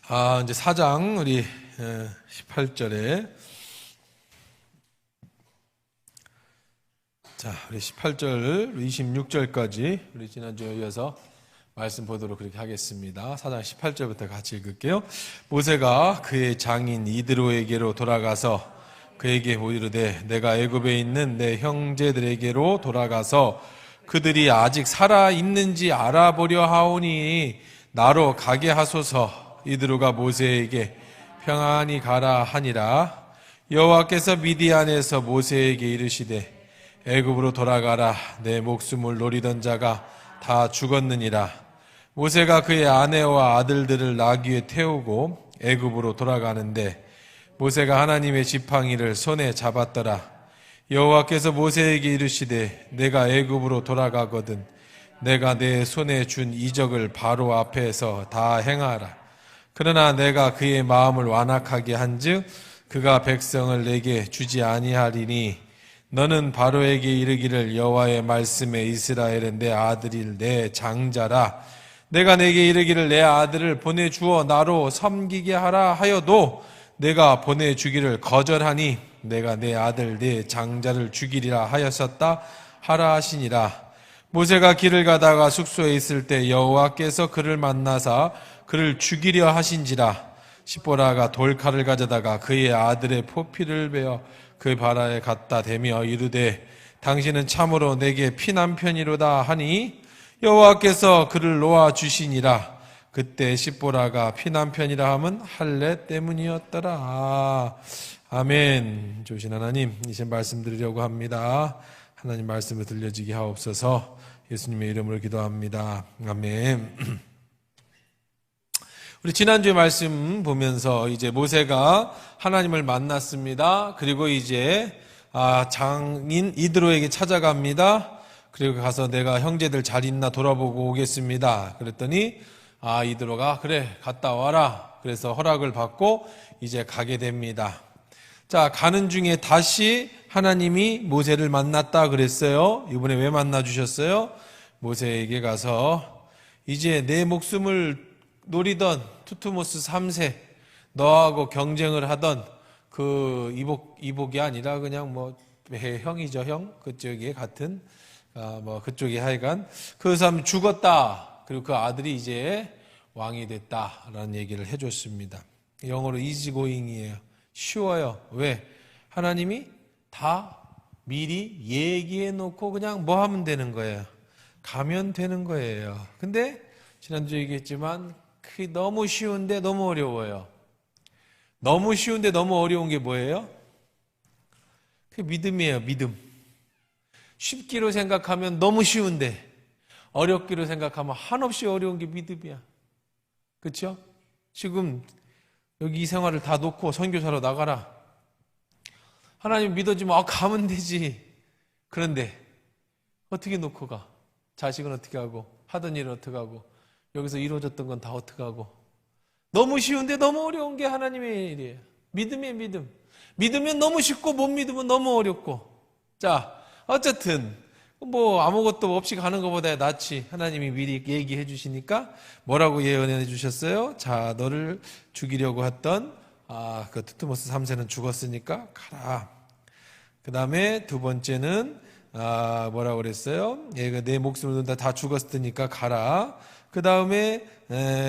이제 4장 우리 18절에 우리 18절 26절까지 우리 지난주에 이어서 말씀 보도록 그렇게 하겠습니다. 4장 18절부터 같이 읽을게요. 모세가 그의 장인 이드로에게로 돌아가서 그에게 이르되 내가 애굽에 있는 내 형제들에게로 돌아가서 그들이 아직 살아 있는지 알아보려 하오니 나로 가게 하소서. 이드로가 모세에게 평안히 가라 하니라. 여호와께서 미디안에서 모세에게 이르시되 애굽으로 돌아가라. 내 목숨을 노리던 자가 다 죽었느니라. 모세가 그의 아내와 아들들을 나귀에 태우고 애굽으로 돌아가는데 모세가 하나님의 지팡이를 손에 잡았더라. 여호와께서 모세에게 이르시되 내가 애굽으로 돌아가거든 내가 내 손에 준 이적을 바로 앞에서 다 행하라. 그러나 내가 그의 마음을 완악하게 한즉 그가 백성을 내게 주지 아니하리니 너는 바로에게 이르기를 여호와의 말씀에 이스라엘은 내 아들일 내 장자라. 내가 내게 이르기를 내 아들을 보내주어 나로 섬기게 하라 하여도 내가 보내주기를 거절하니 내가 내 아들 내 장자를 죽이리라 하였었다 하라 하시니라. 모세가 길을 가다가 숙소에 있을 때 여호와께서 그를 만나사 그를 죽이려 하신지라. 십보라가 돌칼을 가져다가 그의 아들의 포피를 베어 그 바다에 갖다 대며 이르되 당신은 참으로 내게 피난편이로다 하니 여호와께서 그를 놓아 주시니라. 그때 십보라가 피난편이라 함은 할례 때문이었더라. 아멘. 좋으신 하나님, 이제 말씀드리려고 합니다. 하나님 말씀을 들려지게 하옵소서. 예수님의 이름으로 기도합니다. 아멘. 우리 지난주에 말씀 보면서 이제 모세가 하나님을 만났습니다. 그리고 이제 장인 이드로에게 찾아갑니다. 그리고 가서 내가 형제들 잘 있나 돌아보고 오겠습니다. 그랬더니 이드로가 그래 갔다 와라. 그래서 허락을 받고 이제 가게 됩니다. 자, 가는 중에 다시 하나님이 모세를 만났다 그랬어요. 이번에 왜 만나 주셨어요? 모세에게 가서 이제 내 목숨을 노리던 투트모스 3세 너하고 경쟁을 하던 그 이복이 아니라 그냥 뭐 형이죠, 형. 그쪽에 같은 그쪽에 하여간 그 사람 죽었다. 그리고 그 아들이 이제 왕이 됐다라는 얘기를 해줬습니다. 영어로 easygoing이에요. 쉬워요. 왜? 하나님이 다 미리 얘기해 놓고 그냥 뭐 하면 되는 거예요. 가면 되는 거예요. 근데 지난주에 얘기했지만 그게 너무 쉬운데 너무 어려워요. 너무 쉬운데 너무 어려운 게 뭐예요? 그게 믿음이에요. 믿음. 쉽기로 생각하면 너무 쉬운데 어렵기로 생각하면 한없이 어려운 게 믿음이야. 그렇죠? 지금 여기 이 생활을 다 놓고 선교사로 나가라. 하나님 믿어주면 가면 되지. 그런데 어떻게 놓고 가? 자식은 어떻게 하고 하던 일은 어떻게 하고 여기서 이루어졌던 건 다 어떻게 하고. 너무 쉬운데 너무 어려운 게 하나님의 일이에요. 믿음이에요. 믿음. 믿으면 너무 쉽고 못 믿으면 너무 어렵고. 자, 어쨌든 아무것도 없이 가는 것보다 낫지. 하나님이 미리 얘기해 주시니까 뭐라고 예언해 주셨어요? 자, 너를 죽이려고 했던 그 투트모스 3세는 죽었으니까 가라. 그 다음에 두 번째는 뭐라고 그랬어요? 내 목숨을 다 죽었으니까 가라. 그 다음에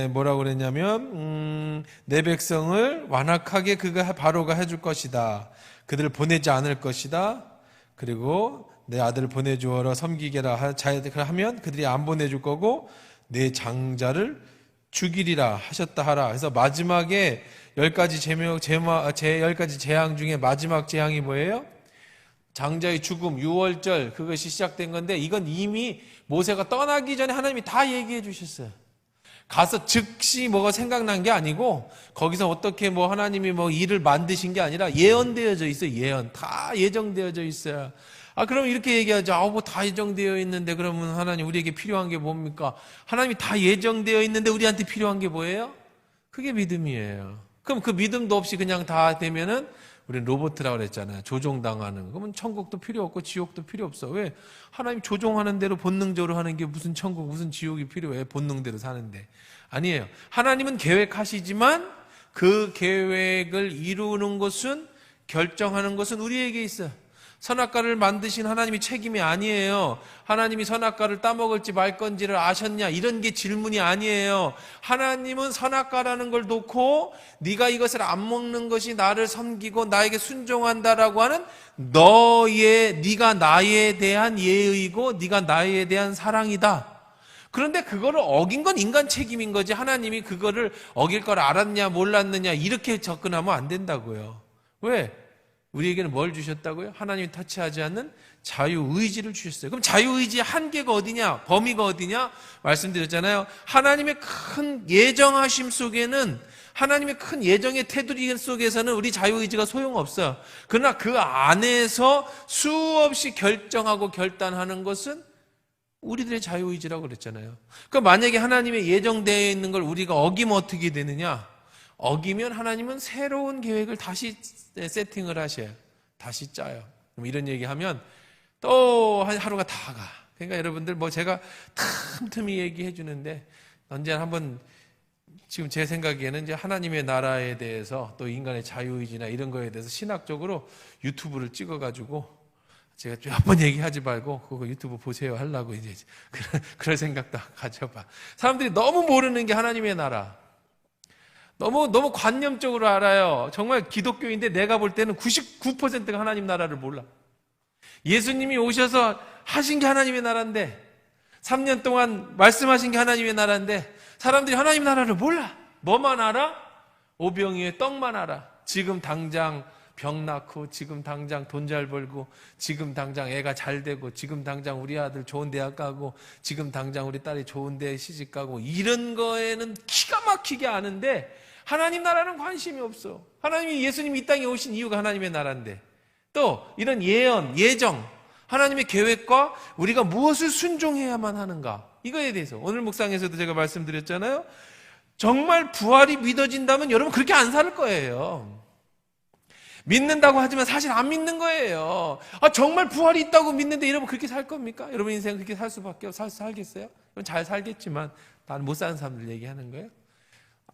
뭐라고 그랬냐면 내 백성을 완악하게 바로가 해줄 것이다. 그들을 보내지 않을 것이다. 그리고 내 아들을 보내주어라 섬기게라 하면 그들이 안 보내줄 거고 내 장자를 죽이리라 하셨다 하라. 그래서 마지막에 10가지 제 10가지 재앙 중에 마지막 재앙이 뭐예요? 장자의 죽음, 유월절, 그것이 시작된 건데 이건 이미 모세가 떠나기 전에 하나님이 다 얘기해 주셨어요. 가서 즉시 뭐가 생각난 게 아니고 거기서 어떻게 하나님이 일을 만드신 게 아니라 예언되어져 있어요. 예언. 다 예정되어져 있어요. 그럼 이렇게 얘기하죠. 다 예정되어 있는데 그러면 하나님 우리에게 필요한 게 뭡니까? 하나님이 다 예정되어 있는데 우리한테 필요한 게 뭐예요? 그게 믿음이에요. 그럼 그 믿음도 없이 그냥 다 되면은 우리는 로봇이라고 그랬잖아요. 조종당하는. 그러면 천국도 필요 없고 지옥도 필요 없어. 왜? 하나님 조종하는 대로 본능적으로 하는 게 무슨 천국, 무슨 지옥이 필요해. 본능대로 사는데. 아니에요. 하나님은 계획하시지만 그 계획을 이루는 것은, 결정하는 것은 우리에게 있어요. 선악과를 만드신 하나님이 책임이 아니에요. 하나님이 선악과를 따먹을지 말 건지를 아셨냐, 이런 게 질문이 아니에요. 하나님은 선악과라는 걸 놓고 네가 이것을 안 먹는 것이 나를 섬기고 나에게 순종한다라고 하는 네가 나에 대한 예의고 네가 나에 대한 사랑이다. 그런데 그거를 어긴 건 인간 책임인 거지, 하나님이 그거를 어길 걸 알았냐 몰랐느냐 이렇게 접근하면 안 된다고요. 왜? 우리에게는 뭘 주셨다고요? 하나님이 터치하지 않는 자유의지를 주셨어요. 그럼 자유의지의 한계가 어디냐? 범위가 어디냐? 말씀드렸잖아요. 하나님의 큰 예정하심 속에는, 하나님의 큰 예정의 테두리 속에서는 우리 자유의지가 소용없어요. 그러나 그 안에서 수없이 결정하고 결단하는 것은 우리들의 자유의지라고 그랬잖아요. 그러니까 만약에 하나님의 예정되어 있는 걸 우리가 어기면 어떻게 되느냐? 어기면 하나님은 새로운 계획을 다시 세팅을 하셔요. 다시 짜요. 그럼 이런 얘기하면 또 하루가 다 가. 그러니까 여러분들 제가 틈틈이 얘기해 주는데 언제나 한번, 지금 제 생각에는 이제 하나님의 나라에 대해서 또 인간의 자유의지나 이런 거에 대해서 신학적으로 유튜브를 찍어가지고 제가 몇 번 얘기하지 말고 그거 유튜브 보세요 하려고 이제 그럴 생각도 가져봐. 사람들이 너무 모르는 게 하나님의 나라. 너무 관념적으로 알아요. 정말 기독교인데 내가 볼 때는 99%가 하나님 나라를 몰라. 예수님이 오셔서 하신 게 하나님의 나라인데, 3년 동안 말씀하신 게 하나님의 나라인데 사람들이 하나님 나라를 몰라. 뭐만 알아? 오병이의 떡만 알아. 지금 당장 병 낳고, 지금 당장 돈 잘 벌고, 지금 당장 애가 잘 되고, 지금 당장 우리 아들 좋은 대학 가고, 지금 당장 우리 딸이 좋은 데 시집 가고, 이런 거에는 기가 막히게 아는데 하나님 나라는 관심이 없어. 하나님이, 예수님이 이 땅에 오신 이유가 하나님의 나라인데, 또 이런 예언, 예정, 하나님의 계획과 우리가 무엇을 순종해야만 하는가, 이거에 대해서 오늘 묵상에서도 제가 말씀드렸잖아요. 정말 부활이 믿어진다면 여러분 그렇게 안 살 거예요. 믿는다고 하지만 사실 안 믿는 거예요. 정말 부활이 있다고 믿는데 여러분 그렇게 살 겁니까? 여러분 인생 그렇게 살 수밖에 살겠어요? 잘 살겠지만 나는 못 사는 사람들 얘기하는 거예요.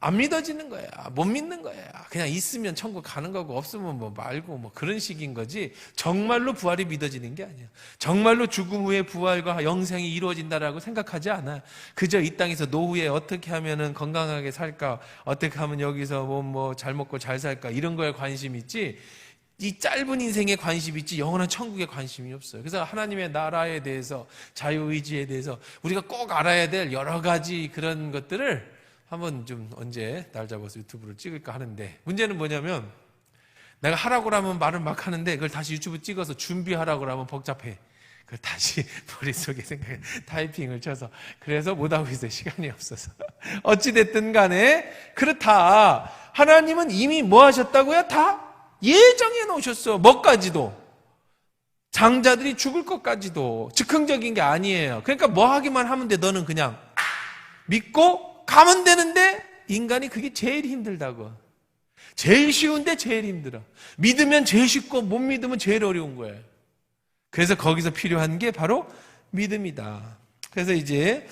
안 믿어지는 거야. 못 믿는 거야. 그냥 있으면 천국 가는 거고 없으면 말고 그런 식인 거지, 정말로 부활이 믿어지는 게 아니야. 정말로 죽음 후에 부활과 영생이 이루어진다라고 생각하지 않아. 그저 이 땅에서 노후에 어떻게 하면은 건강하게 살까, 어떻게 하면 여기서 잘 먹고 잘 살까, 이런 거에 관심 있지, 이 짧은 인생에 관심 있지 영원한 천국에 관심이 없어요. 그래서 하나님의 나라에 대해서, 자유의지에 대해서 우리가 꼭 알아야 될 여러 가지 그런 것들을 한번 좀 언제 날 잡아서 유튜브를 찍을까 하는데, 문제는 뭐냐면 내가 하라고 하면 말을 막 하는데 그걸 다시 유튜브 찍어서 준비하라고 하면 복잡해. 그걸 다시 머릿속에 생각해 타이핑을 쳐서, 그래서 못하고 있어요. 시간이 없어서. 어찌됐든 간에 그렇다. 하나님은 이미 뭐 하셨다고요? 다 예정해 놓으셨어. 뭐까지도. 장자들이 죽을 것까지도. 즉흥적인 게 아니에요. 그러니까 뭐 하기만 하면 돼. 너는 그냥 믿고 가면 되는데, 인간이 그게 제일 힘들다고. 제일 쉬운데 제일 힘들어. 믿으면 제일 쉽고 못 믿으면 제일 어려운 거예요. 그래서 거기서 필요한 게 바로 믿음이다. 그래서 이제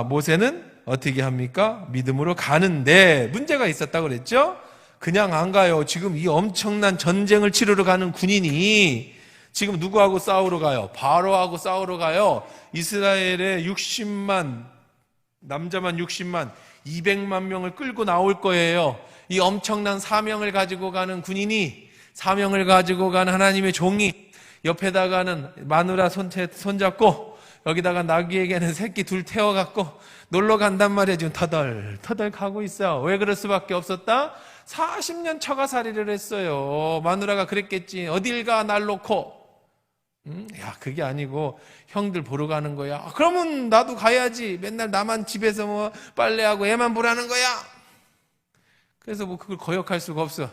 모세는 어떻게 합니까? 믿음으로 가는데 문제가 있었다고 그랬죠? 그냥 안 가요. 지금 이 엄청난 전쟁을 치르러 가는 군인이 지금 누구하고 싸우러 가요? 바로하고 싸우러 가요. 이스라엘의 60만, 남자만 60만, 200만 명을 끌고 나올 거예요. 이 엄청난 사명을 가지고 가는 군인이, 사명을 가지고 가는 하나님의 종이 옆에다가는 마누라 손잡고 여기다가 나귀에게는 새끼 둘 태워갖고 놀러 간단 말이에요. 지금 터덜 가고 있어요. 왜 그럴 수밖에 없었다? 40년 처가살이를 했어요. 마누라가 그랬겠지. 어딜 가 날 놓고. 야, 그게 아니고 형들 보러 가는 거야. 그러면 나도 가야지. 맨날 나만 집에서 빨래하고 애만 보라는 거야. 그래서 그걸 거역할 수가 없어.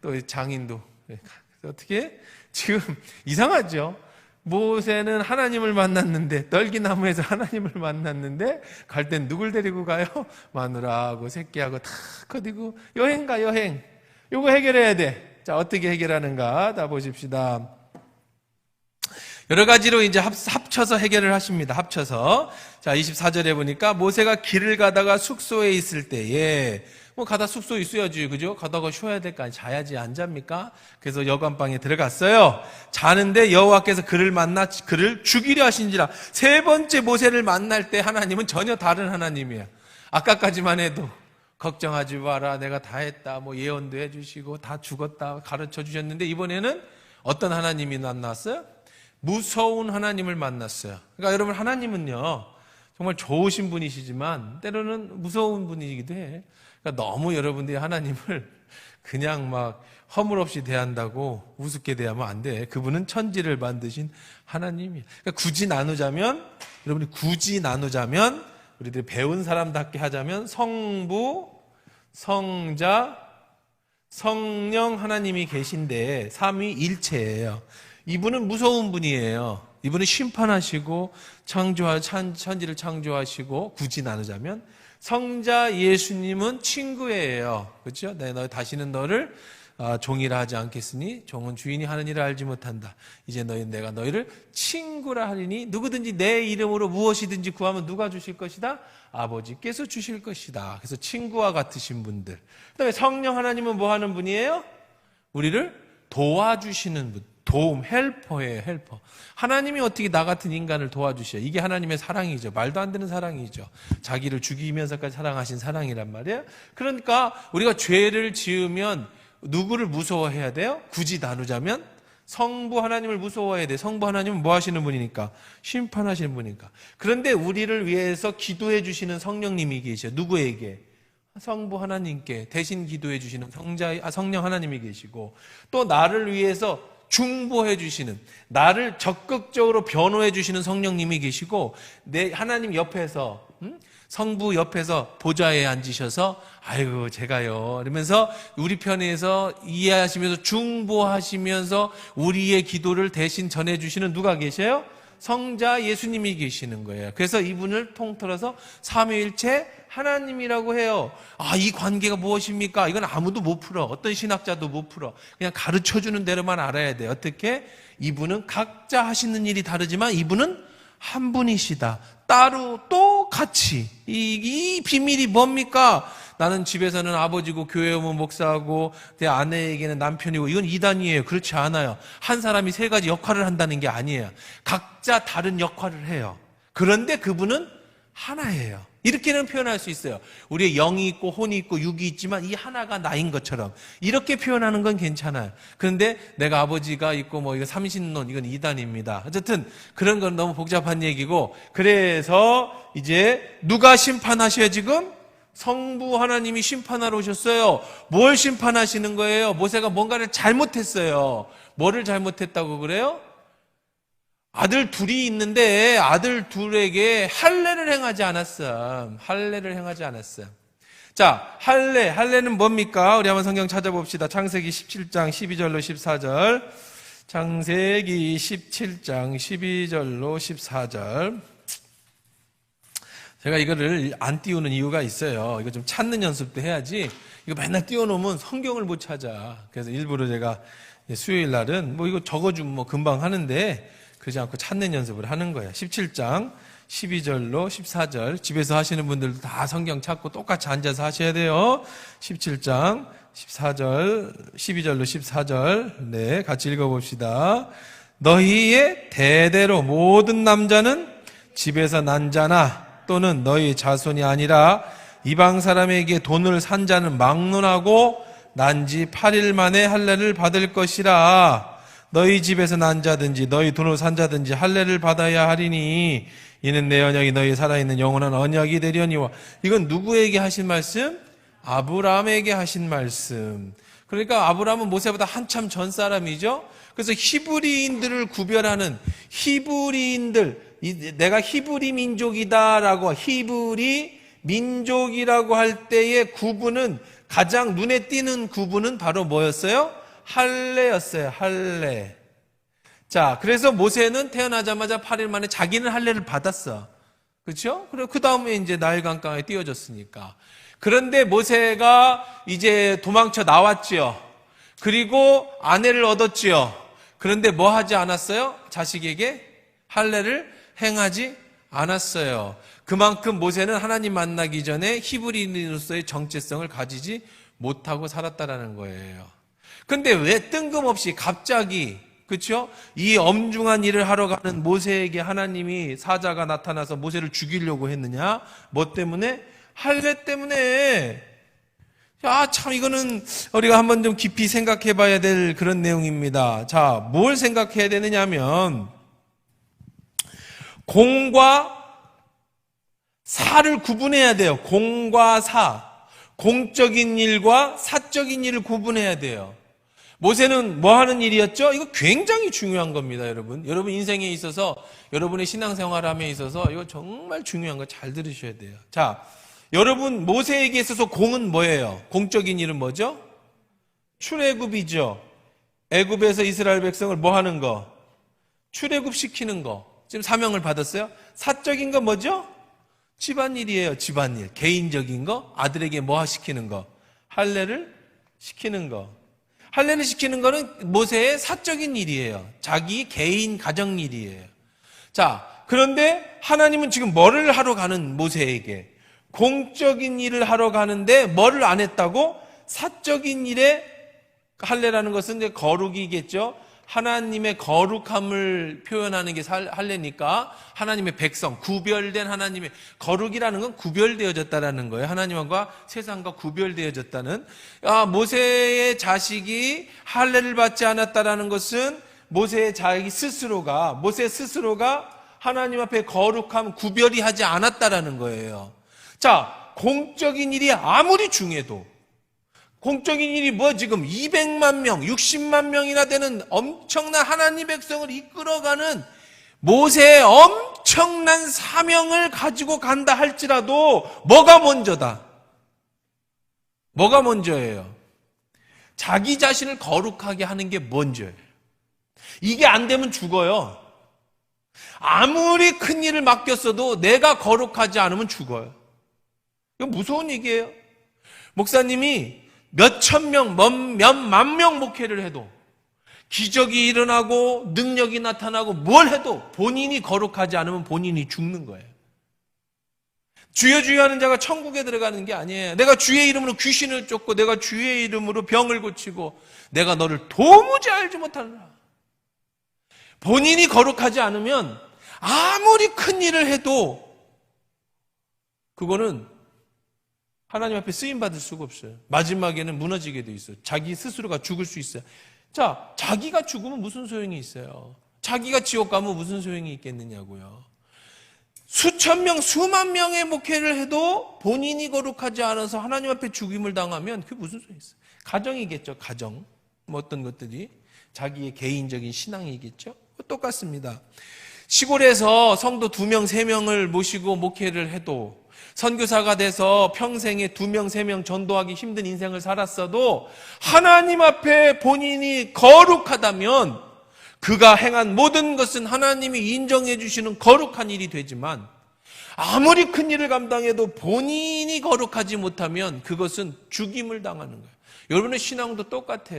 또 장인도. 그래서 어떻게? 지금 이상하죠? 모세는 하나님을 만났는데, 떨기나무에서 하나님을 만났는데 갈 땐 누굴 데리고 가요? 마누라하고 새끼하고 다 거디고 여행 가, 여행. 요거 해결해야 돼. 자, 어떻게 해결하는가? 다 보십시다. 여러 가지로 이제 합쳐서 해결을 하십니다. 합쳐서. 자, 24절에 보니까 모세가 길을 가다가 숙소에 있을 때에 뭐 가다 숙소에 있어야지, 그죠? 가다가 쉬어야 될 거 아니, 자야지, 안 잡니까? 그래서 여관방에 들어갔어요. 자는데 여호와께서 그를 죽이려 하신지라. 세 번째 모세를 만날 때 하나님은 전혀 다른 하나님이에요. 아까까지만 해도 걱정하지 마라, 내가 다 했다, 뭐 예언도 해주시고 다 죽었다 가르쳐 주셨는데, 이번에는 어떤 하나님이 만났어요? 무서운 하나님을 만났어요. 그러니까 여러분, 하나님은요 정말 좋으신 분이시지만 때로는 무서운 분이기도 해. 그러니까 너무 여러분들이 하나님을 그냥 막 허물없이 대한다고 우습게 대하면 안 돼. 그분은 천지를 만드신 하나님이에요. 그러니까 굳이 나누자면, 여러분이 굳이 나누자면, 우리들이 배운 사람답게 하자면 성부, 성자, 성령 하나님이 계신데 삼위일체예요. 이분은 무서운 분이에요. 이분은 심판하시고 천지를 창조하시고, 굳이 나누자면 성자 예수님은 친구예요. 그렇죠? 너 다시는 너를 종이라 하지 않겠으니 종은 주인이 하는 일을 알지 못한다. 이제 내가 너희를 친구라 하리니 누구든지 내 이름으로 무엇이든지 구하면 누가 주실 것이다? 아버지께서 주실 것이다. 그래서 친구와 같으신 분들. 그다음에 성령 하나님은 뭐 하는 분이에요? 우리를 도와주시는 분. 도움, 헬퍼예요, 헬퍼. 하나님이 어떻게 나 같은 인간을 도와주셔요? 이게 하나님의 사랑이죠. 말도 안 되는 사랑이죠. 자기를 죽이면서까지 사랑하신 사랑이란 말이에요. 그러니까 우리가 죄를 지으면 누구를 무서워해야 돼요? 굳이 나누자면 성부 하나님을 무서워해야 돼요. 성부 하나님은 뭐 하시는 분이니까? 심판하시는 분이니까. 그런데 우리를 위해서 기도해 주시는 성령님이 계셔요. 누구에게? 성부 하나님께 대신 기도해 주시는 성령 하나님이 계시고, 또 나를 위해서 중보해 주시는, 나를 적극적으로 변호해 주시는 성령님이 계시고, 내 하나님 옆에서, 성부 옆에서 보좌에 앉으셔서 아이고 제가요 이러면서 우리 편에서 이해하시면서 중보하시면서 우리의 기도를 대신 전해주시는 누가 계셔요? 성자 예수님이 계시는 거예요. 그래서 이분을 통틀어서 삼위일체 하나님이라고 해요. 이 관계가 무엇입니까? 이건 아무도 못 풀어. 어떤 신학자도 못 풀어. 그냥 가르쳐주는 대로만 알아야 돼요. 어떻게? 이분은 각자 하시는 일이 다르지만 이분은 한 분이시다. 따로 또 같이. 이 비밀이 뭡니까? 나는 집에서는 아버지고 교회 오면 목사하고 내 아내에게는 남편이고, 이건 이단이에요. 그렇지 않아요. 한 사람이 세 가지 역할을 한다는 게 아니에요. 각자 다른 역할을 해요. 그런데 그분은 하나예요. 이렇게는 표현할 수 있어요. 우리의 영이 있고 혼이 있고 육이 있지만 이 하나가 나인 것처럼 이렇게 표현하는 건 괜찮아요. 그런데 내가 아버지가 있고 뭐 이거 삼신론, 이건 이단입니다. 어쨌든 그런 건 너무 복잡한 얘기고, 그래서 이제 누가 심판하셔요? 지금 성부 하나님이 심판하러 오셨어요. 뭘 심판하시는 거예요? 모세가 뭔가를 잘못했어요. 뭐를 잘못했다고 그래요? 아들 둘이 있는데 아들 둘에게 할례를 행하지 않았어. 할례를 행하지 않았어. 자, 할례는 뭡니까? 우리 한번 성경 찾아봅시다. 창세기 17장 12절로 14절. 창세기 17장 12절로 14절. 제가 이거를 안 띄우는 이유가 있어요. 이거 좀 찾는 연습도 해야지. 이거 맨날 띄워놓으면 성경을 못 찾아. 그래서 일부러 제가 수요일 날은 뭐 이거 적어주면 뭐 금방 하는데 그러지 않고 찾는 연습을 하는 거예요. 17장 12절로 14절. 집에서 하시는 분들도 다 성경 찾고 똑같이 앉아서 하셔야 돼요. 17장 14절, 12절로 14절. 네, 같이 읽어봅시다. 너희의 대대로 모든 남자는 집에서 난 자나 또는 너희 자손이 아니라 이방 사람에게 돈을 산 자는 막론하고 난 지 8일 만에 할례를 받을 것이라. 너희 집에서 난 자든지 너희 돈을 산 자든지 할례를 받아야 하리니 이는 내 언약이 너희 살아있는 영원한 언약이 되려니와. 이건 누구에게 하신 말씀? 아브라함에게 하신 말씀. 그러니까 아브라함은 모세보다 한참 전 사람이죠. 그래서 히브리인들을 구별하는 히브리인들, 내가 히브리 민족이다라고, 히브리 민족이라고 할 때의 구분은, 가장 눈에 띄는 구분은 바로 뭐였어요? 할례였어요. 할례. 자, 그래서 모세는 태어나자마자 8일 만에 자기는 할례를 받았어. 그렇죠? 그리고 그 다음에 이제 나일 강가에 띄워졌으니까. 그런데 모세가 이제 도망쳐 나왔지요. 그리고 아내를 얻었지요. 그런데 뭐 하지 않았어요? 자식에게 할례를 행하지 않았어요. 그만큼 모세는 하나님 만나기 전에 히브리인으로서의 정체성을 가지지 못하고 살았다라는 거예요. 근데 왜 뜬금없이 갑자기, 그렇죠? 이 엄중한 일을 하러 가는 모세에게 하나님이 사자가 나타나서 모세를 죽이려고 했느냐? 뭐 때문에? 할례 때문에. 야, 참 이거는 우리가 한번 좀 깊이 생각해 봐야 될 그런 내용입니다. 자, 뭘 생각해야 되느냐면 공과 사를 구분해야 돼요. 공과 사. 공적인 일과 사적인 일을 구분해야 돼요. 모세는 뭐 하는 일이었죠? 이거 굉장히 중요한 겁니다, 여러분. 여러분 인생에 있어서, 여러분의 신앙생활함에 있어서 이거 정말 중요한 거 잘 들으셔야 돼요. 자, 여러분 모세에게 있어서 공은 뭐예요? 공적인 일은 뭐죠? 출애굽이죠. 애굽에서 이스라엘 백성을 뭐 하는 거? 출애굽 시키는 거. 지금 사명을 받았어요. 사적인 거 뭐죠? 집안일이에요. 집안일. 개인적인 거, 아들에게 뭐 시키는 거? 할례를 시키는 거. 할례를 시키는 거는 모세의 사적인 일이에요. 자기 개인 가정 일이에요. 자, 그런데 하나님은 지금 뭐를 하러 가는 모세에게? 공적인 일을 하러 가는데 뭐를 안 했다고? 사적인 일에 할례라는 것은 이제 거룩이겠죠. 하나님의 거룩함을 표현하는 게 할례니까 하나님의 백성, 구별된 하나님의 거룩이라는 건 구별되어졌다라는 거예요. 하나님과 세상과 구별되어졌다는. 모세의 자식이 할례를 받지 않았다라는 것은 모세 스스로가 하나님 앞에 거룩함 구별이 하지 않았다라는 거예요. 자, 공적인 일이 아무리 중요해도, 공적인 일이 뭐 지금 200만 명, 60만 명이나 되는 엄청난 하나님 백성을 이끌어가는 모세의 엄청난 사명을 가지고 간다 할지라도 뭐가 먼저다? 뭐가 먼저예요? 자기 자신을 거룩하게 하는 게 먼저예요. 이게 안 되면 죽어요. 아무리 큰 일을 맡겼어도 내가 거룩하지 않으면 죽어요. 이거 무서운 얘기예요. 목사님이 몇천 명, 몇만 명 목회를 해도 기적이 일어나고 능력이 나타나고 뭘 해도 본인이 거룩하지 않으면 본인이 죽는 거예요. 주여 주여 하는 자가 천국에 들어가는 게 아니에요. 내가 주의 이름으로 귀신을 쫓고 내가 주의 이름으로 병을 고치고 내가 너를 도무지 알지 못하느라. 본인이 거룩하지 않으면 아무리 큰 일을 해도 그거는 하나님 앞에 쓰임받을 수가 없어요. 마지막에는 무너지게 돼 있어요. 자기 스스로가 죽을 수 있어요. 자, 자기가 죽으면 무슨 소용이 있어요? 자기가 지옥 가면 무슨 소용이 있겠느냐고요. 수천 명, 수만 명의 목회를 해도 본인이 거룩하지 않아서 하나님 앞에 죽임을 당하면 그게 무슨 소용이 있어요? 가정이겠죠, 가정. 뭐 어떤 것들이 자기의 개인적인 신앙이겠죠. 똑같습니다. 시골에서 성도 2명, 3명을 모시고 목회를 해도 선교사가 돼서 평생에 2명, 3명 전도하기 힘든 인생을 살았어도 하나님 앞에 본인이 거룩하다면 그가 행한 모든 것은 하나님이 인정해 주시는 거룩한 일이 되지만 아무리 큰 일을 감당해도 본인이 거룩하지 못하면 그것은 죽임을 당하는 거예요. 여러분의 신앙도 똑같아.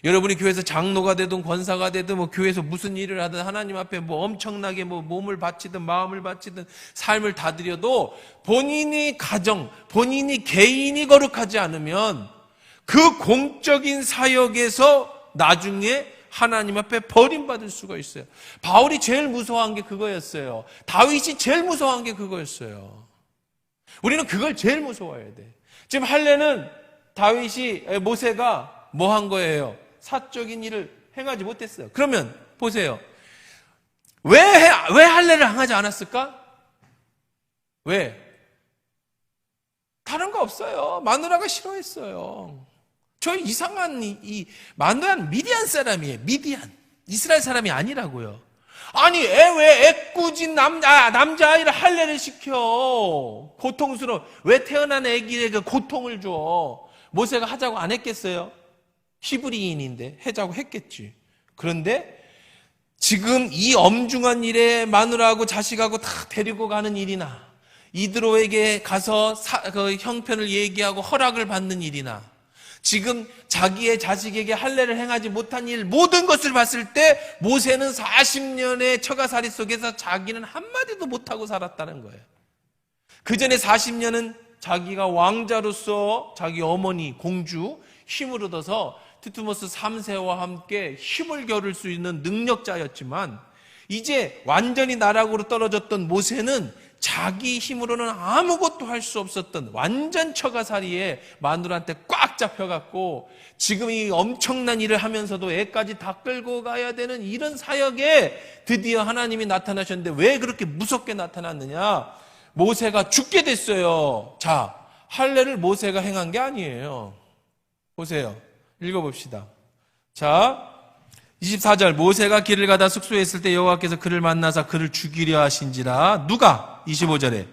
여러분이 교회에서 장로가 되든 권사가 되든 뭐 교회에서 무슨 일을 하든 하나님 앞에 뭐 엄청나게 뭐 몸을 바치든 마음을 바치든 삶을 다 드려도 본인이 가정, 본인이 개인이 거룩하지 않으면 그 공적인 사역에서 나중에 하나님 앞에 버림받을 수가 있어요. 바울이 제일 무서워한 게 그거였어요. 다윗이 제일 무서워한 게 그거였어요. 우리는 그걸 제일 무서워해야 돼. 지금 할례는 모세가 뭐 한 거예요? 사적인 일을 행하지 못했어요. 그러면 보세요. 왜 할례를 행하지 않았을까? 왜? 다른 거 없어요. 마누라가 싫어했어요. 저 이상한 마누라는 미디안 사람이에요. 미디안. 이스라엘 사람이 아니라고요. 아니 왜 애꿎은 남자아이를 할례를 시켜? 고통스러워. 왜 태어난 애기에게 고통을 줘? 모세가 하자고 안 했겠어요? 히브리인인데 하자고 했겠지. 그런데 지금 이 엄중한 일에 마누라하고 자식하고 다 데리고 가는 일이나 이드로에게 가서 그 형편을 얘기하고 허락을 받는 일이나 지금 자기의 자식에게 할례를 행하지 못한 일 모든 것을 봤을 때 모세는 40년의 처가살이 속에서 자기는 한마디도 못하고 살았다는 거예요. 그 전에 40년은 자기가 왕자로서 자기 어머니 공주 힘을 얻어서 트투모스 3세와 함께 힘을 겨룰 수 있는 능력자였지만 이제 완전히 나락으로 떨어졌던 모세는 자기 힘으로는 아무것도 할 수 없었던 완전 처가살이에 마누라한테 꽉 잡혀갖고 지금 이 엄청난 일을 하면서도 애까지 다 끌고 가야 되는 이런 사역에 드디어 하나님이 나타나셨는데 왜 그렇게 무섭게 나타났느냐? 모세가 죽게 됐어요. 자, 할례를 모세가 행한 게 아니에요. 보세요. 읽어봅시다. 자, 24절 모세가 길을 가다 숙소에 있을 때 여호와께서 그를 만나사 그를 죽이려 하신지라. 누가? 25절에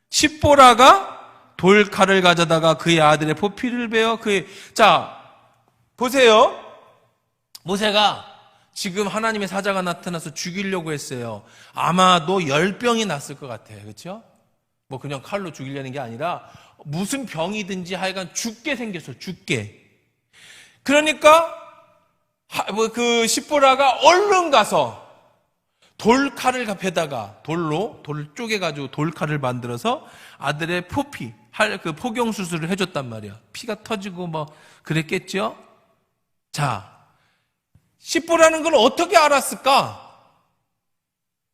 십보라가 돌칼을 가져다가 그의 아들의 포피를 베어 그의 자 보세요. 모세가 지금 하나님의 사자가 나타나서 죽이려고 했어요. 아마도 열병이 났을 것 같아요. 그렇죠? 뭐 그냥 칼로 죽이려는 게 아니라 무슨 병이든지 하여간 죽게 생겼어. 죽게. 그러니까 그 십보라가 얼른 가서 돌칼을 베다가 돌 쪼개가지고 돌칼을 만들어서 아들의 포피, 그 포경 수술을 해줬단 말이야. 피가 터지고 뭐 그랬겠죠? 자, 십보라는 걸 어떻게 알았을까?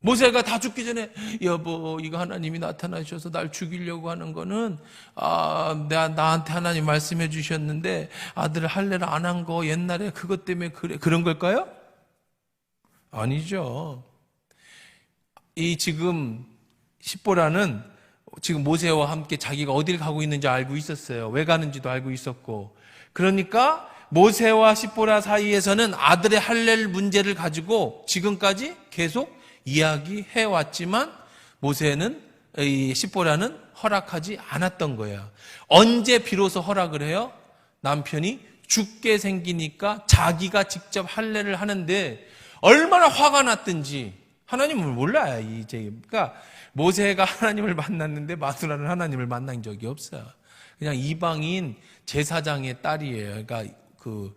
모세가 다 죽기 전에 여보 이거 하나님이 나타나셔서 날 죽이려고 하는 거는 나한테 하나님 말씀해 주셨는데 아들 할례를 안 한 거 옛날에 그것 때문에 그런 걸까요? 아니죠. 이 지금 십보라는 지금 모세와 함께 자기가 어딜 가고 있는지 알고 있었어요. 왜 가는지도 알고 있었고. 그러니까 모세와 십보라 사이에서는 아들의 할례 문제를 가지고 지금까지 계속 이야기해 왔지만 모세는 이 십보라는 허락하지 않았던 거예요. 언제 비로소 허락을 해요? 남편이 죽게 생기니까 자기가 직접 할례를 하는데 얼마나 화가 났든지 하나님을 몰라요. 이제 그러니까 모세가 하나님을 만났는데 마누라는 하나님을 만난 적이 없어요. 그냥 이방인 제사장의 딸이에요. 그러니까 그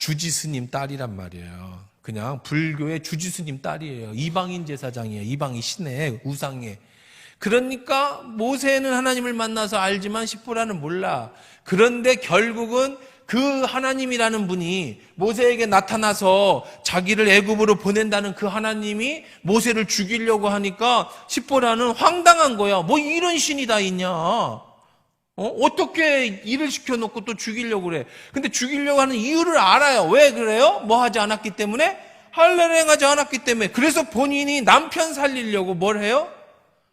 주지스님 딸이란 말이에요. 그냥 불교의 주지스님 딸이에요. 이방인 제사장이에요. 이방인 신의 우상에. 그러니까 모세는 하나님을 만나서 알지만 십보라는 몰라. 그런데 결국은 그 하나님이라는 분이 모세에게 나타나서 자기를 애굽으로 보낸다는 그 하나님이 모세를 죽이려고 하니까 십보라는 황당한 거야. 뭐 이런 신이 다 있냐? 어떻게 일을 시켜놓고 또 죽이려고 그래? 근데 죽이려고 하는 이유를 알아요. 왜 그래요? 뭐 하지 않았기 때문에? 할례를 행하지 않았기 때문에. 그래서 본인이 남편 살리려고 뭘 해요?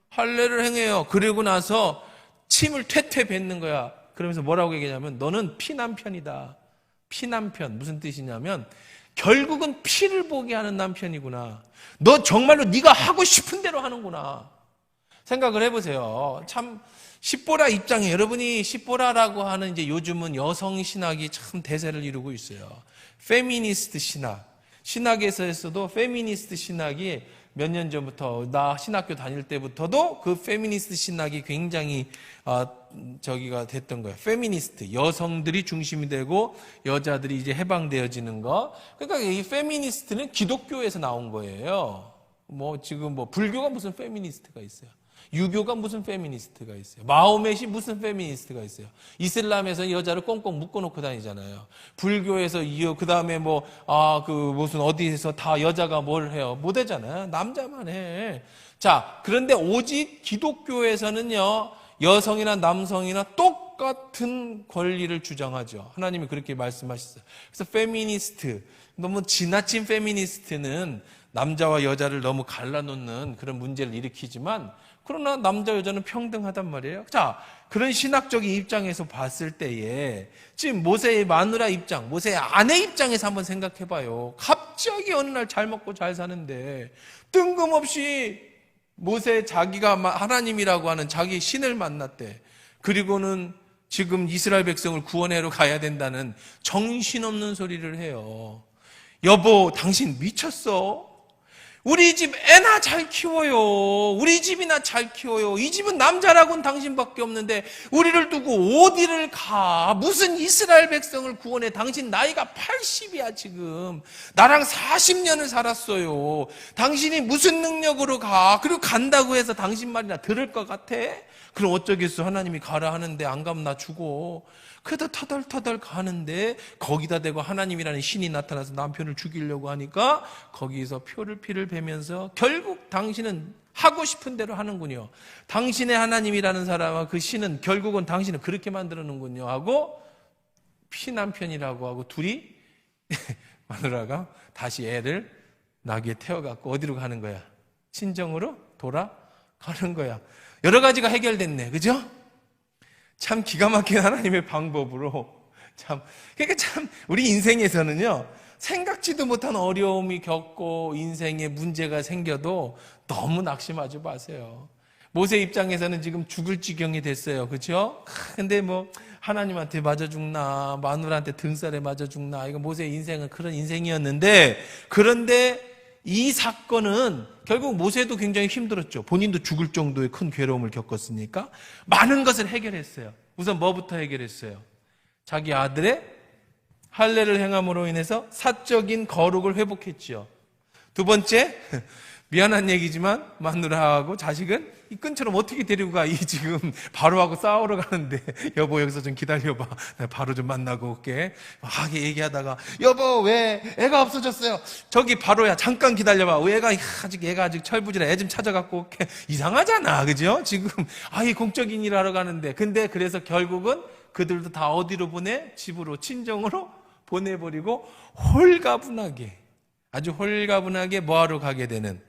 할례를 행해요. 그리고 나서 침을 퇴퇴 뱉는 거야. 그러면서 뭐라고 얘기하냐면 너는 피남편이다. 피남편. 무슨 뜻이냐면 결국은 피를 보게 하는 남편이구나. 너 정말로 네가 하고 싶은 대로 하는구나. 생각을 해보세요. 참 십보라 입장에 여러분이 십보라라고 하는 이제 요즘은 여성 신학이 참 대세를 이루고 있어요. 페미니스트 신학. 신학에서도 페미니스트 신학이 몇 년 전부터 나 신학교 다닐 때부터도 그 페미니스트 신학이 굉장히 저기가 됐던 거예요. 페미니스트 여성들이 중심이 되고 여자들이 이제 해방되어지는 거. 그러니까 이 페미니스트는 기독교에서 나온 거예요. 뭐 지금 뭐 불교가 무슨 페미니스트가 있어요? 유교가 무슨 페미니스트가 있어요? 마호멧이 무슨 페미니스트가 있어요? 이슬람에서 여자를 꽁꽁 묶어놓고 다니잖아요. 불교에서 그 다음에 무슨 어디에서 다 여자가 뭘 해요? 못 하잖아요. 남자만 해. 자, 그런데 오직 기독교에서는요, 여성이나 남성이나 똑같은 권리를 주장하죠. 하나님이 그렇게 말씀하셨어요. 그래서 페미니스트, 너무 지나친 페미니스트는 남자와 여자를 너무 갈라놓는 그런 문제를 일으키지만 그러나 남자 여자는 평등하단 말이에요. 자, 그런 신학적인 입장에서 봤을 때에 지금 모세의 마누라 입장, 모세의 아내 입장에서 한번 생각해봐요. 갑자기 어느 날 잘 먹고 잘 사는데 뜬금없이 모세 자기가 하나님이라고 하는 자기 신을 만났대. 그리고는 지금 이스라엘 백성을 구원하러 가야 된다는 정신없는 소리를 해요. 여보, 당신 미쳤어? 우리 집 애나 잘 키워요. 우리 집이나 잘 키워요. 이 집은 남자라고는 당신밖에 없는데 우리를 두고 어디를 가? 무슨 이스라엘 백성을 구원해? 당신 나이가 80이야 지금. 나랑 40년을 살았어요. 당신이 무슨 능력으로 가? 그리고 간다고 해서 당신 말이나 들을 것 같아? 그럼 어쩌겠어. 하나님이 가라 하는데 안 가면 나 죽어. 그래도 터덜터덜 가는데 거기다 대고 하나님이라는 신이 나타나서 남편을 죽이려고 하니까 거기서 피를 베면서 결국 당신은 하고 싶은 대로 하는군요. 당신의 하나님이라는 사람과 그 신은 결국은 당신을 그렇게 만들었는군요 하고 피남편이라고 하고 둘이 마누라가 다시 애를 나귀에 태워갖고 어디로 가는 거야? 친정으로 돌아가는 거야. 여러 가지가 해결됐네. 그죠? 참 기가 막힌 하나님의 방법으로 그러니까 참 우리 인생에서는요 생각지도 못한 어려움이 겪고 인생에 문제가 생겨도 너무 낙심하지 마세요. 모세 입장에서는 지금 죽을 지경이 됐어요. 그렇죠? 근데 뭐 하나님한테 맞아 죽나 마누라한테 등살에 맞아 죽나 이거 모세의 인생은 그런 인생이었는데 그런데 이 사건은 결국 모세도 굉장히 힘들었죠. 본인도 죽을 정도의 큰 괴로움을 겪었으니까 많은 것을 해결했어요. 우선 뭐부터 해결했어요? 자기 아들의 할례를 행함으로 인해서 사적인 거룩을 회복했죠. 두 번째, 미안한 얘기지만 마누라하고 자식은 이 끈처럼 어떻게 데리고 가? 이 지금 바로하고 싸우러 가는데 여보 여기서 좀 기다려봐. 내가 바로 좀 만나고 올게. 막 얘기하다가 여보 왜 애가 없어졌어요? 저기 바로야 잠깐 기다려봐. 얘가 아직 철부지라 애 좀 찾아갖고 올게. 이상하잖아, 그죠? 지금 이 공적인 일을 하러 가는데 근데 그래서 결국은 그들도 다 어디로 보내? 집으로 친정으로 보내버리고 아주 홀가분하게 뭐하러 가게 되는.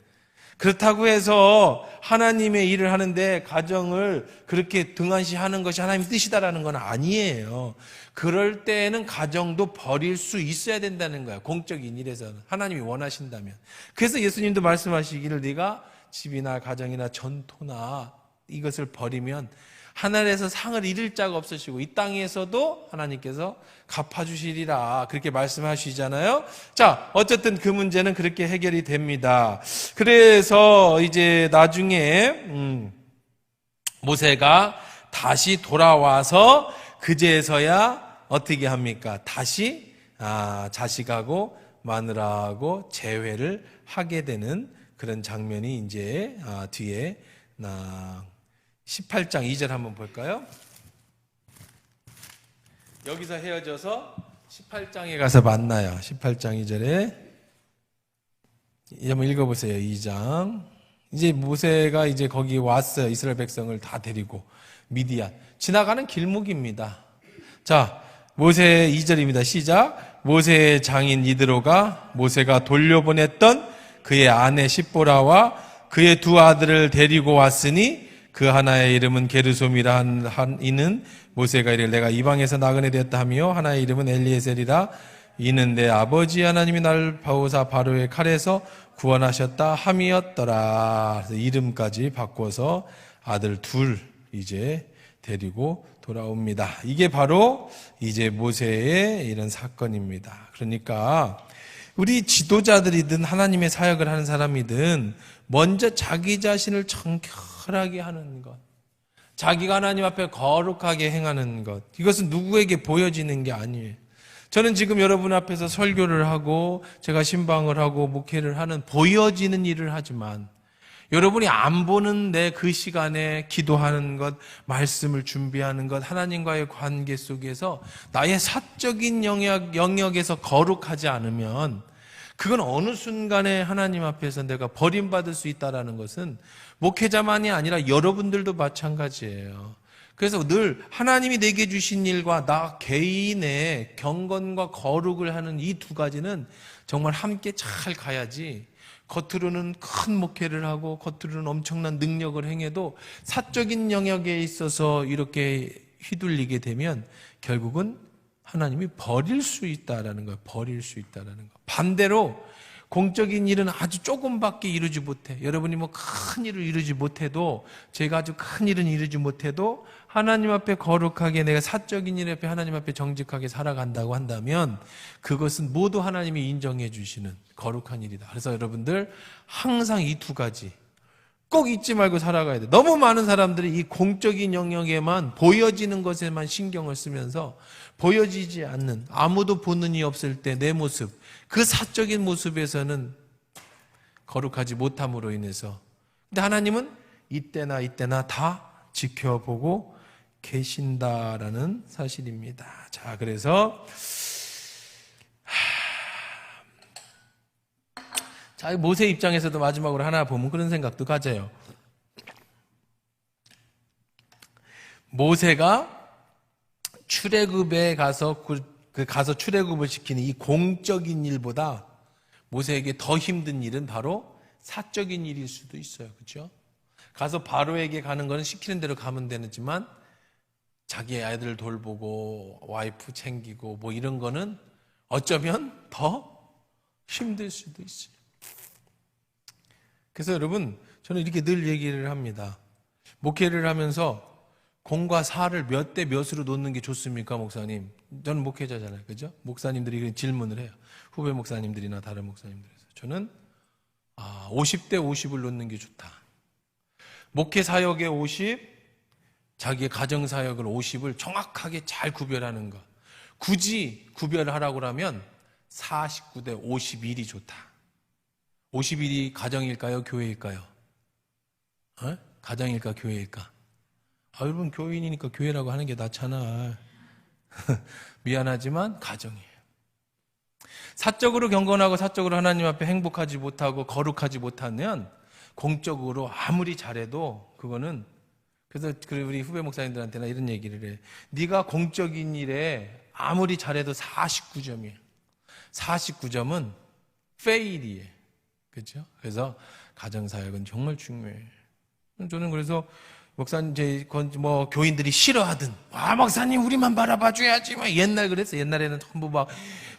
그렇다고 해서 하나님의 일을 하는데 가정을 그렇게 등한시하는 것이 하나님의 뜻이다라는 건 아니에요. 그럴 때에는 가정도 버릴 수 있어야 된다는 거예요. 공적인 일에서는 하나님이 원하신다면. 그래서 예수님도 말씀하시기를 네가 집이나 가정이나 전토나 이것을 버리면 하늘에서 상을 잃을 자가 없으시고 이 땅에서도 하나님께서 갚아주시리라 그렇게 말씀하시잖아요. 자, 어쨌든 그 문제는 그렇게 해결이 됩니다. 그래서 이제 나중에 모세가 다시 돌아와서 그제서야 어떻게 합니까? 다시 자식하고 마누라하고 재회를 하게 되는 그런 장면이 이제 뒤에 18장 2절 한번 볼까요? 여기서 헤어져서 18장에 가서 만나요. 18장 2절에 한번 읽어보세요. 2장. 이제 모세가 이제 거기 왔어요. 이스라엘 백성을 다 데리고 미디안 지나가는 길목입니다. 자, 모세 2절입니다. 시작. 모세의 장인 이드로가 모세가 돌려보냈던 그의 아내 십보라와 그의 두 아들을 데리고 왔으니 그 하나의 이름은 게르솜이라 한 이는 모세가 이르기를 내가 이방에서 나그네 되었다 하며 하나의 이름은 엘리에셀이라 이는 내 아버지 하나님이 나를 바오사 바로의 칼에서 구원하셨다 함이었더라. 그래서 이름까지 바꿔서 아들 둘 이제 데리고 돌아옵니다. 이게 바로 이제 모세의 이런 사건입니다. 그러니까 우리 지도자들이든 하나님의 사역을 하는 사람이든 먼저 자기 자신을 정결하게 하는 것, 자기가 하나님 앞에 거룩하게 행하는 것, 이것은 누구에게 보여지는 게 아니에요. 저는 지금 여러분 앞에서 설교를 하고 제가 신방을 하고 목회를 하는 보여지는 일을 하지만 여러분이 안 보는 내 그 시간에 기도하는 것, 말씀을 준비하는 것, 하나님과의 관계 속에서 나의 사적인 영역에서 거룩하지 않으면 그건 어느 순간에 하나님 앞에서 내가 버림받을 수 있다는 것은 목회자만이 아니라 여러분들도 마찬가지예요. 그래서 늘 하나님이 내게 주신 일과 나 개인의 경건과 거룩을 하는 이 두 가지는 정말 함께 잘 가야지 겉으로는 큰 목회를 하고 겉으로는 엄청난 능력을 행해도 사적인 영역에 있어서 이렇게 휘둘리게 되면 결국은 하나님이 버릴 수 있다라는 거예요. 버릴 수 있다라는 거. 반대로 공적인 일은 아주 조금밖에 이루지 못해. 여러분이 뭐 큰 일을 이루지 못해도, 제가 아주 큰 일은 이루지 못해도 하나님 앞에 거룩하게, 내가 사적인 일 앞에 하나님 앞에 정직하게 살아간다고 한다면 그것은 모두 하나님이 인정해 주시는 거룩한 일이다. 그래서 여러분들 항상 이 두 가지 꼭 잊지 말고 살아가야 돼. 너무 많은 사람들이 이 공적인 영역에만, 보여지는 것에만 신경을 쓰면서 보여지지 않는, 아무도 보는 이 없을 때 내 모습, 그 사적인 모습에서는 거룩하지 못함으로 인해서, 근데 하나님은 이때나 다 지켜보고 계신다라는 사실입니다. 자, 그래서 자, 모세 입장에서도 마지막으로 하나 보면 그런 생각도 가져요. 모세가 출애굽에 가서 가서 출애굽을 시키는 이 공적인 일보다 모세에게 더 힘든 일은 바로 사적인 일일 수도 있어요. 그렇죠? 가서 바로에게 가는 거는 시키는 대로 가면 되지만 자기 아이들 돌보고 와이프 챙기고 뭐 이런 거는 어쩌면 더 힘들 수도 있어요. 그래서 여러분, 저는 이렇게 늘 얘기를 합니다. 목회를 하면서 공과 사를 몇 대 몇으로 놓는 게 좋습니까, 목사님? 저는 목회자잖아요. 그죠? 목사님들이 질문을 해요. 후배 목사님들이나 다른 목사님들에서. 저는 50대 50을 놓는 게 좋다. 목회 사역의 50, 자기의 가정 사역을 50을 정확하게 잘 구별하는 것. 굳이 구별하라고 하면 49대 51이 좋다. 51이 가정일까요? 교회일까요? 가정일까? 교회일까? 여러분, 교인이니까 교회라고 하는 게 낫잖아. 미안하지만 가정이에요. 사적으로 경건하고 사적으로 하나님 앞에 행복하지 못하고 거룩하지 못하면 공적으로 아무리 잘해도 그거는, 그래서 우리 후배 목사님들한테나 이런 얘기를 해. 네가 공적인 일에 아무리 잘해도 49점이에요. 49점은 페일이에요. 그렇죠? 그래서 가정사역은 정말 중요해요. 저는 그래서 목사님, 뭐 교인들이 싫어하든, 목사님 우리만 바라봐줘야지, 막 옛날 그랬어. 옛날에는 전부 막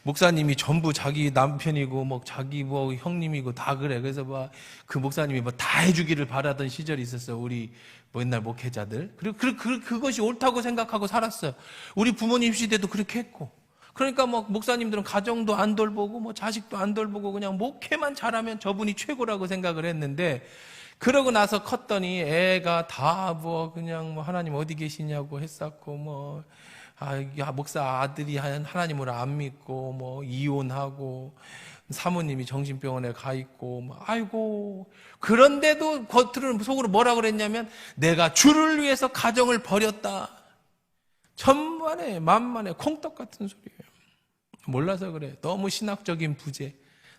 목사님이 전부 자기 남편이고 뭐 자기 뭐 형님이고 다 그래. 그래서 막 그 목사님이 뭐 다 해주기를 바라던 시절이 있었어요. 우리 뭐 옛날 목회자들. 그리고 그것이 옳다고 생각하고 살았어요. 우리 부모님 시대도 그렇게 했고. 그러니까 뭐 목사님들은 가정도 안 돌보고 뭐 자식도 안 돌보고 그냥 목회만 잘하면 저분이 최고라고 생각을 했는데, 그러고 나서 컸더니 애가 다 뭐 그냥 뭐 하나님 어디 계시냐고 했었고, 뭐 목사 아들이 하나님을 안 믿고 뭐 이혼하고 사모님이 정신병원에 가 있고, 뭐 아이고. 그런데도 겉으로는 속으로 뭐라 그랬냐면 내가 주를 위해서 가정을 버렸다. 천만에 만만에 콩떡 같은 소리예요. 몰라서 그래. 너무 신학적인 부재,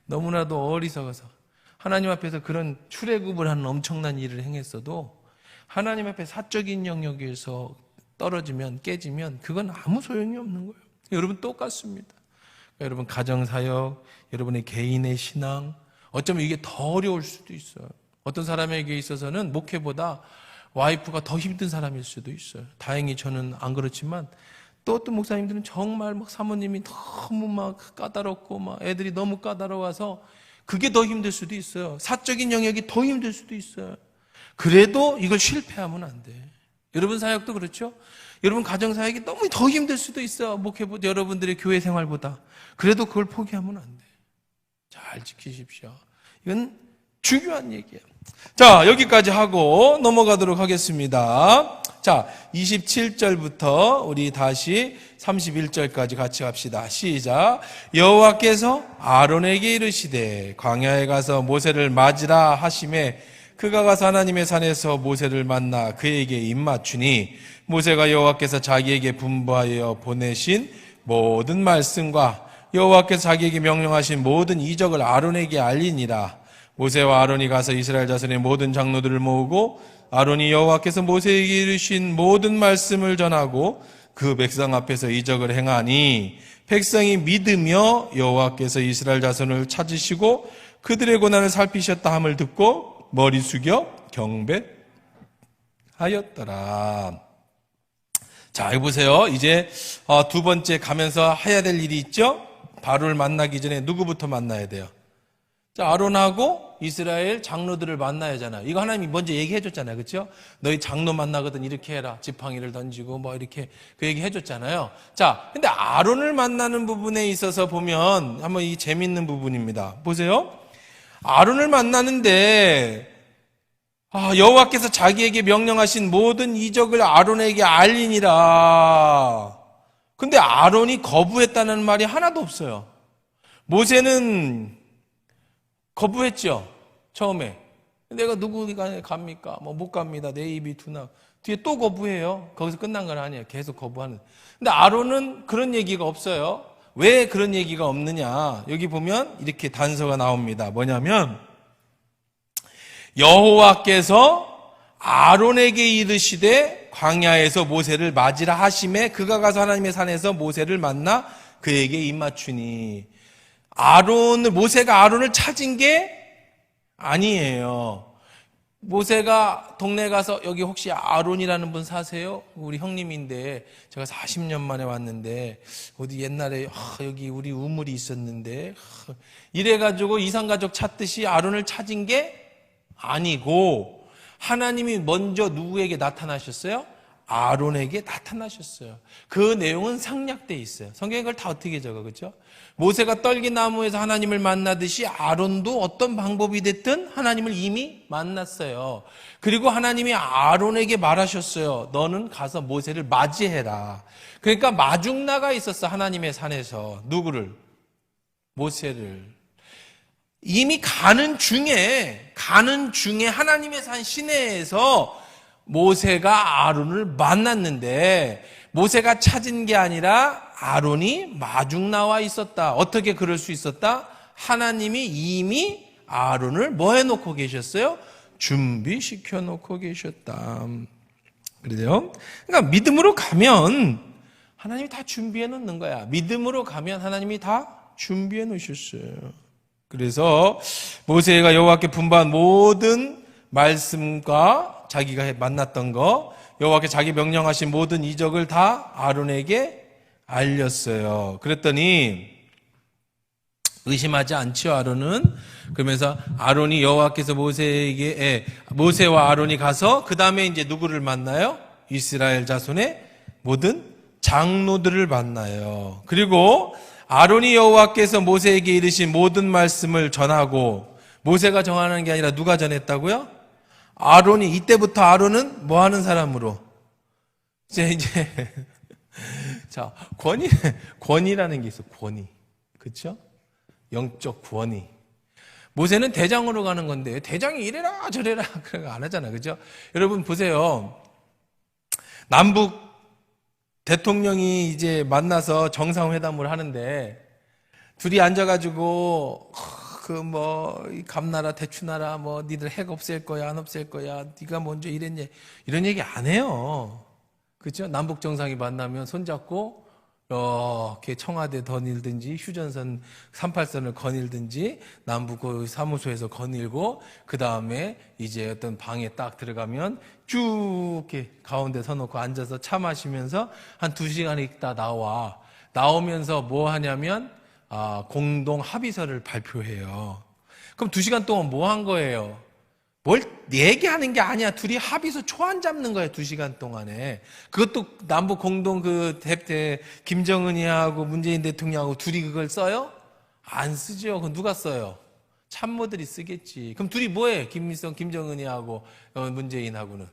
너무나도 어리석어서 하나님 앞에서 그런 출애굽을 하는 엄청난 일을 행했어도 하나님 앞에 사적인 영역에서 떨어지면, 깨지면 그건 아무 소용이 없는 거예요. 여러분 똑같습니다. 여러분 가정사역, 여러분의 개인의 신앙, 어쩌면 이게 더 어려울 수도 있어요. 어떤 사람에게 있어서는 목회보다 와이프가 더 힘든 사람일 수도 있어요. 다행히 저는 안 그렇지만, 또 어떤 목사님들은 정말 막 사모님이 너무 막 까다롭고 막 애들이 너무 까다로워서 그게 더 힘들 수도 있어요. 사적인 영역이 더 힘들 수도 있어요. 그래도 이걸 실패하면 안 돼. 여러분 사역도 그렇죠? 여러분 가정 사역이 너무 더 힘들 수도 있어요. 목회보다, 여러분들의 교회 생활보다. 그래도 그걸 포기하면 안 돼. 잘 지키십시오. 이건 중요한 얘기예요. 자, 여기까지 하고 넘어가도록 하겠습니다. 자, 27절부터 우리 다시 31절까지 같이 갑시다. 시작. 여호와께서 아론에게 이르시되 광야에 가서 모세를 맞으라 하시매 그가 가서 하나님의 산에서 모세를 만나 그에게 입맞추니 모세가 여호와께서 자기에게 분부하여 보내신 모든 말씀과 여호와께서 자기에게 명령하신 모든 이적을 아론에게 알리니라. 모세와 아론이 가서 이스라엘 자손의 모든 장로들을 모으고 아론이 여호와께서 모세에게 이르신 모든 말씀을 전하고 그 백성 앞에서 이적을 행하니 백성이 믿으며 여호와께서 이스라엘 자손을 찾으시고 그들의 고난을 살피셨다 함을 듣고 머리 숙여 경배하였더라. 자, 여기 보세요. 이제 두 번째 가면서 해야 될 일이 있죠. 바로를 만나기 전에 누구부터 만나야 돼요? 자, 아론하고 이스라엘 장로들을 만나야 하잖아요. 이거 하나님이 먼저 얘기해 줬잖아요. 그렇죠? 너희 장로 만나거든 이렇게 해라. 지팡이를 던지고 뭐 이렇게 그 얘기 해 줬잖아요. 자, 근데 아론을 만나는 부분에 있어서 보면 한번 이 재밌는 부분입니다. 보세요. 아론을 만나는데 여호와께서 자기에게 명령하신 모든 이적을 아론에게 알리니라. 근데 아론이 거부했다는 말이 하나도 없어요. 모세는 거부했죠. 처음에. 내가 누구가 갑니까? 뭐 못 갑니다. 내 입이 두나. 뒤에 또 거부해요. 거기서 끝난 건 아니에요. 계속 거부하는. 근데 아론은 그런 얘기가 없어요. 왜 그런 얘기가 없느냐? 여기 보면 이렇게 단서가 나옵니다. 뭐냐면 여호와께서 아론에게 이르시되 광야에서 모세를 맞이라 하심에 그가 가서 하나님의 산에서 모세를 만나 그에게 입맞추니 모세가 아론을 찾은 게 아니에요. 모세가 동네 가서 여기 혹시 아론이라는 분 사세요? 우리 형님인데 제가 40년 만에 왔는데 어디 옛날에 여기 우리 우물이 있었는데 이래가지고 이산가족 찾듯이 아론을 찾은 게 아니고 하나님이 먼저 누구에게 나타나셨어요? 아론에게 나타나셨어요. 그 내용은 상약돼 있어요. 성경에 그걸 다 어떻게 적어, 그렇죠? 모세가 떨기나무에서 하나님을 만나듯이 아론도 어떤 방법이 됐든 하나님을 이미 만났어요. 그리고 하나님이 아론에게 말하셨어요. 너는 가서 모세를 맞이해라. 그러니까 마중나가 있었어. 하나님의 산에서. 누구를? 모세를. 이미 가는 중에 하나님의 산 시내에서 모세가 아론을 만났는데 모세가 찾은 게 아니라 아론이 마중 나와 있었다. 어떻게 그럴 수 있었다? 하나님이 이미 아론을 뭐 해놓고 계셨어요? 준비시켜 놓고 계셨다. 그래요? 그러니까 믿음으로 가면 하나님이 다 준비해 놓는 거야. 믿음으로 가면 하나님이 다 준비해 놓으셨어요. 그래서 모세가 여호와께 분부한 모든 말씀과 자기가 만났던 거, 여호와께 자기 명령하신 모든 이적을 다 아론에게 알렸어요. 그랬더니 의심하지 않죠, 아론은. 그러면서 아론이 여호와께서 모세와 아론이 가서 그 다음에 이제 누구를 만나요? 이스라엘 자손의 모든 장로들을 만나요. 그리고 아론이 여호와께서 모세에게 이르신 모든 말씀을 전하고, 모세가 정하는 게 아니라 누가 전했다고요? 아론이. 이때부터 아론은 뭐 하는 사람으로? 이제 자, 권위라는 게 있어. 권위. 그렇죠? 영적 권위. 모세는 대장으로 가는 건데 대장이 이래라 저래라 그런 거 안 하잖아. 그죠? 여러분 보세요. 남북 대통령이 이제 만나서 정상회담을 하는데 둘이 앉아가지고 감나라 대추나라 니들 핵 없앨 거야 안 없앨 거야 네가 먼저 이랬냐 이런 얘기 안 해요. 그렇죠? 남북 정상이 만나면 손잡고 이렇게 청와대 거닐든지 휴전선 38선을 거닐든지 남북 사무소에서 거닐고 그 다음에 이제 어떤 방에 딱 들어가면 쭉 이렇게 가운데 서놓고 앉아서 차 마시면서 한 2시간 있다 나오면서 뭐 하냐면 공동 합의서를 발표해요. 그럼 2시간 동안 뭐 한 거예요? 뭘 얘기하는 게 아니야. 둘이 합의서 초안 잡는 거야. 2시간 동안에. 그것도 남북 공동 김정은이하고 문재인 대통령하고 둘이 그걸 써요? 안 쓰죠. 그건 누가 써요? 참모들이 쓰겠지. 그럼 둘이 뭐해? 김일성, 김정은이하고 문재인하고는.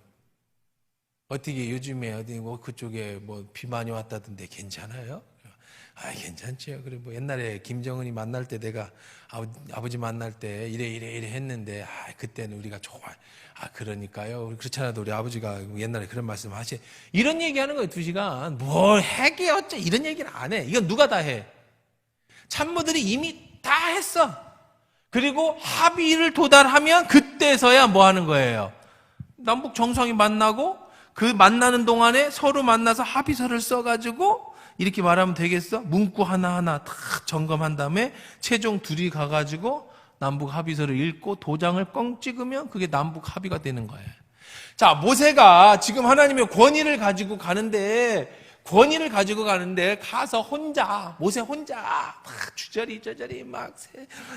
어떻게 요즘에 어디 그쪽에 비 많이 왔다던데 괜찮아요? 괜찮죠. 그래 옛날에 김정은이 만날 때 내가 아버지 만날 때 이래 했는데 그때는 우리가 좋아. 그러니까요. 그렇잖아도 우리 아버지가 옛날에 그런 말씀 하시. 이런 얘기하는 거예요. 2시간. 뭘 핵이 어째 이런 얘기를 안 해. 이건 누가 다 해? 참모들이 이미 다 했어. 그리고 합의를 도달하면 그때서야 뭐 하는 거예요? 남북 정상이 만나고 그 만나는 동안에 서로 만나서 합의서를 써가지고 이렇게 말하면 되겠어? 문구 하나하나 다 점검한 다음에 최종 둘이 가가지고 남북 합의서를 읽고 도장을 뻥 찍으면 그게 남북 합의가 되는 거예요. 자, 모세가 지금 하나님의 권위를 가지고 가는데 권위를 가지고 가는데 가서 혼자, 모세 혼자 막 주저리 막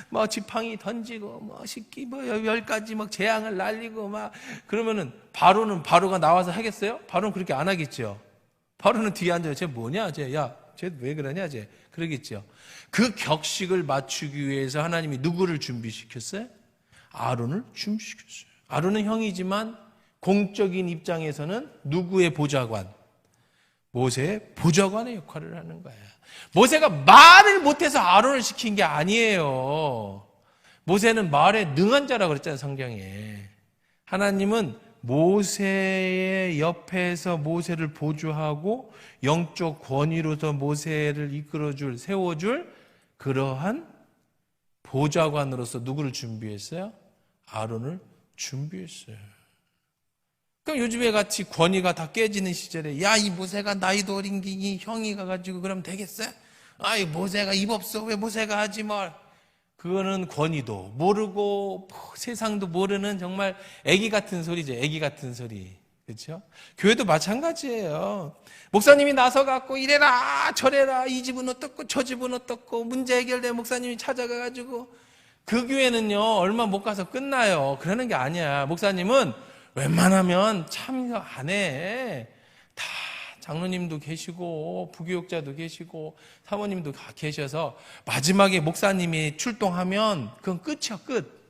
뭐 지팡이 던지고 뭐 식기 뭐 10가지 막 재앙을 날리고 막 그러면은 바로가 나와서 하겠어요? 바로는 그렇게 안 하겠죠. 바로는 뒤에 앉아요. 쟤 뭐냐? 쟤 왜 그러냐? 쟤 그러겠죠. 그 격식을 맞추기 위해서 하나님이 누구를 준비시켰어요? 아론을 준비시켰어요. 아론은 형이지만 공적인 입장에서는 누구의 보좌관? 모세의 보좌관의 역할을 하는 거야. 모세가 말을 못해서 아론을 시킨 게 아니에요. 모세는 말에 능한 자라고 그랬잖아요, 성경에. 하나님은 모세의 옆에서 모세를 보조하고 영적 권위로서 모세를 이끌어줄, 세워줄 그러한 보좌관으로서 누구를 준비했어요? 아론을 준비했어요. 그럼 요즘에 같이 권위가 다 깨지는 시절에 야, 이 모세가 나이도 어린 이 형이 가가지고 그럼 되겠어? 아이, 모세가 입 없어. 왜 모세가 하지 뭘? 그거는 권위도 모르고 세상도 모르는 정말 애기 같은 소리죠. 애기 같은 소리. 그렇죠? 교회도 마찬가지예요. 목사님이 나서갖고 이래라 저래라 이 집은 어떻고 저 집은 어떻고 문제 해결된 목사님이 찾아가가지고 그 교회는요 얼마 못 가서 끝나요. 그러는 게 아니야. 목사님은 웬만하면 참여 안 해. 다 장로님도 계시고 부교육자도 계시고 사모님도 다 계셔서 마지막에 목사님이 출동하면 그건 끝이야, 끝.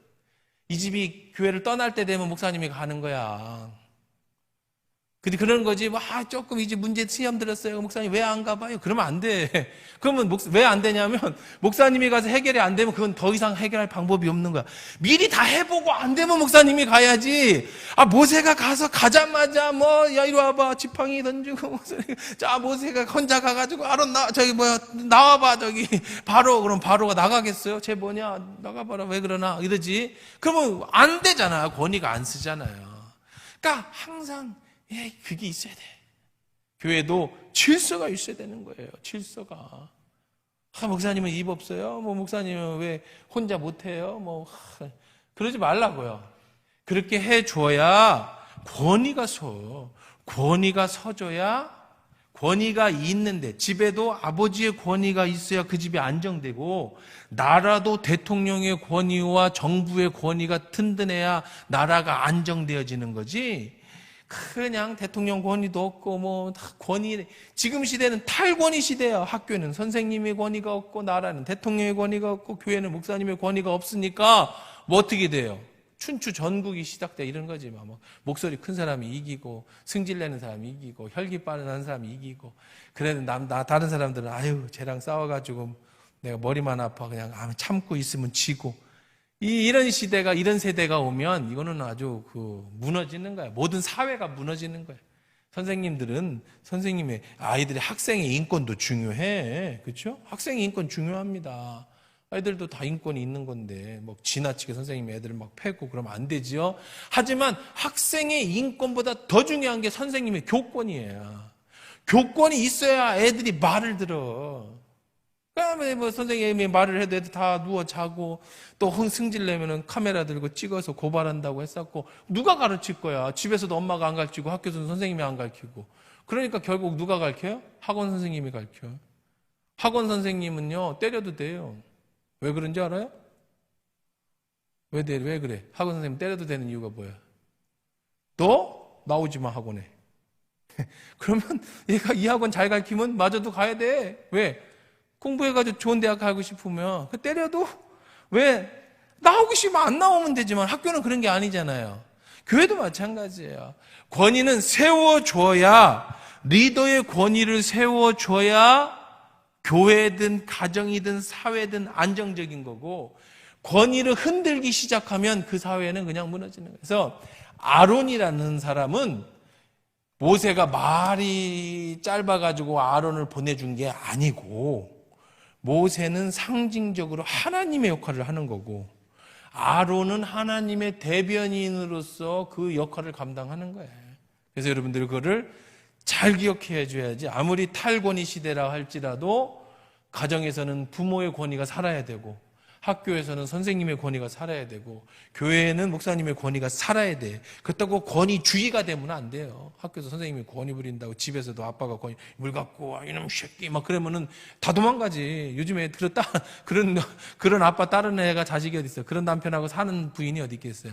이 집이 교회를 떠날 때 되면 목사님이 가는 거야. 근데 그러는 거지. 조금 이제 문제 시험 들었어요. 목사님 왜 안 가봐요? 그러면 안 돼. 그러면 왜 안 되냐면 목사님이 가서 해결이 안 되면 그건 더 이상 해결할 방법이 없는 거야. 미리 다 해보고 안 되면 목사님이 가야지. 모세가 가자마자 야 이리 와봐 지팡이 던지고 자 모세가 혼자 가가지고 아론 나와봐 그럼 바로가 나가겠어요? 쟤 뭐냐 나가봐라 왜 그러나 이러지. 그러면 안 되잖아. 권위가 안 쓰잖아요. 그러니까 항상 그게 있어야 돼. 교회도 질서가 있어야 되는 거예요. 질서가. 목사님은 입 없어요? 목사님은 왜 혼자 못해요? 그러지 말라고요. 그렇게 해줘야 권위가 서줘야 권위가 있는데 집에도 아버지의 권위가 있어야 그 집이 안정되고 나라도 대통령의 권위와 정부의 권위가 튼튼해야 나라가 안정되어지는 거지. 그냥 대통령 권위도 없고 권위 지금 시대는 탈권위 시대야. 학교는 선생님의 권위가 없고 나라는 대통령의 권위가 없고 교회는 목사님의 권위가 없으니까 어떻게 돼요? 춘추 전국이 시작돼 이런 거지. 목소리 큰 사람이 이기고 승질내는 사람이 이기고 혈기 빠른 사람이 이기고 그래도 다른 사람들은 쟤랑 싸워가지고 내가 머리만 아파 그냥 참고 있으면 지고 이런 시대가 이런 세대가 오면 이거는 아주 무너지는 거야. 모든 사회가 무너지는 거야. 선생님의 아이들의 학생의 인권도 중요해. 그렇죠? 학생의 인권 중요합니다. 아이들도 다 인권이 있는 건데 지나치게 선생님이 애들을 패고 그러면 안 되지요. 하지만 학생의 인권보다 더 중요한 게 선생님의 교권이에요. 교권이 있어야 애들이 말을 들어. 그러면 선생님이 말을 해도 애들 다 누워 자고 또 승질 내면은 카메라 들고 찍어서 고발한다고 했었고 누가 가르칠 거야? 집에서도 엄마가 안 가르치고 학교에서도 선생님이 안 가르치고. 그러니까 결국 누가 가르쳐요? 학원 선생님이 가르쳐요. 학원 선생님은요 때려도 돼요. 왜 그런지 알아요? 왜 그래? 학원 선생님 때려도 되는 이유가 뭐야? 너 나오지 마 학원에. 그러면 얘가 이 학원 잘 가르치면 마저도 가야 돼. 왜? 공부해가지고 좋은 대학 가고 싶으면 때려도 왜 나오고 싶으면 안 나오면 되지만 학교는 그런 게 아니잖아요. 교회도 마찬가지예요. 권위는 세워줘야 리더의 권위를 세워줘야 교회든 가정이든 사회든 안정적인 거고 권위를 흔들기 시작하면 그 사회는 그냥 무너지는 거예요. 그래서 아론이라는 사람은 모세가 말이 짧아가지고 아론을 보내준 게 아니고 모세는 상징적으로 하나님의 역할을 하는 거고 아론은 하나님의 대변인으로서 그 역할을 감당하는 거예요. 그래서 여러분들 그거를 잘 기억해 줘야지. 아무리 탈권위 시대라 할지라도 가정에서는 부모의 권위가 살아야 되고 학교에서는 선생님의 권위가 살아야 되고 교회에는 목사님의 권위가 살아야 돼. 그렇다고 권위주의가 되면 안 돼요. 학교에서 선생님이 권위 부린다고 집에서도 아빠가 권위 물 갖고 와 이놈 새끼 막 그러면은 다 도망가지. 요즘에 그런 아빠 다른 애가 자식이 어디 있어요. 그런 남편하고 사는 부인이 어디 있겠어요.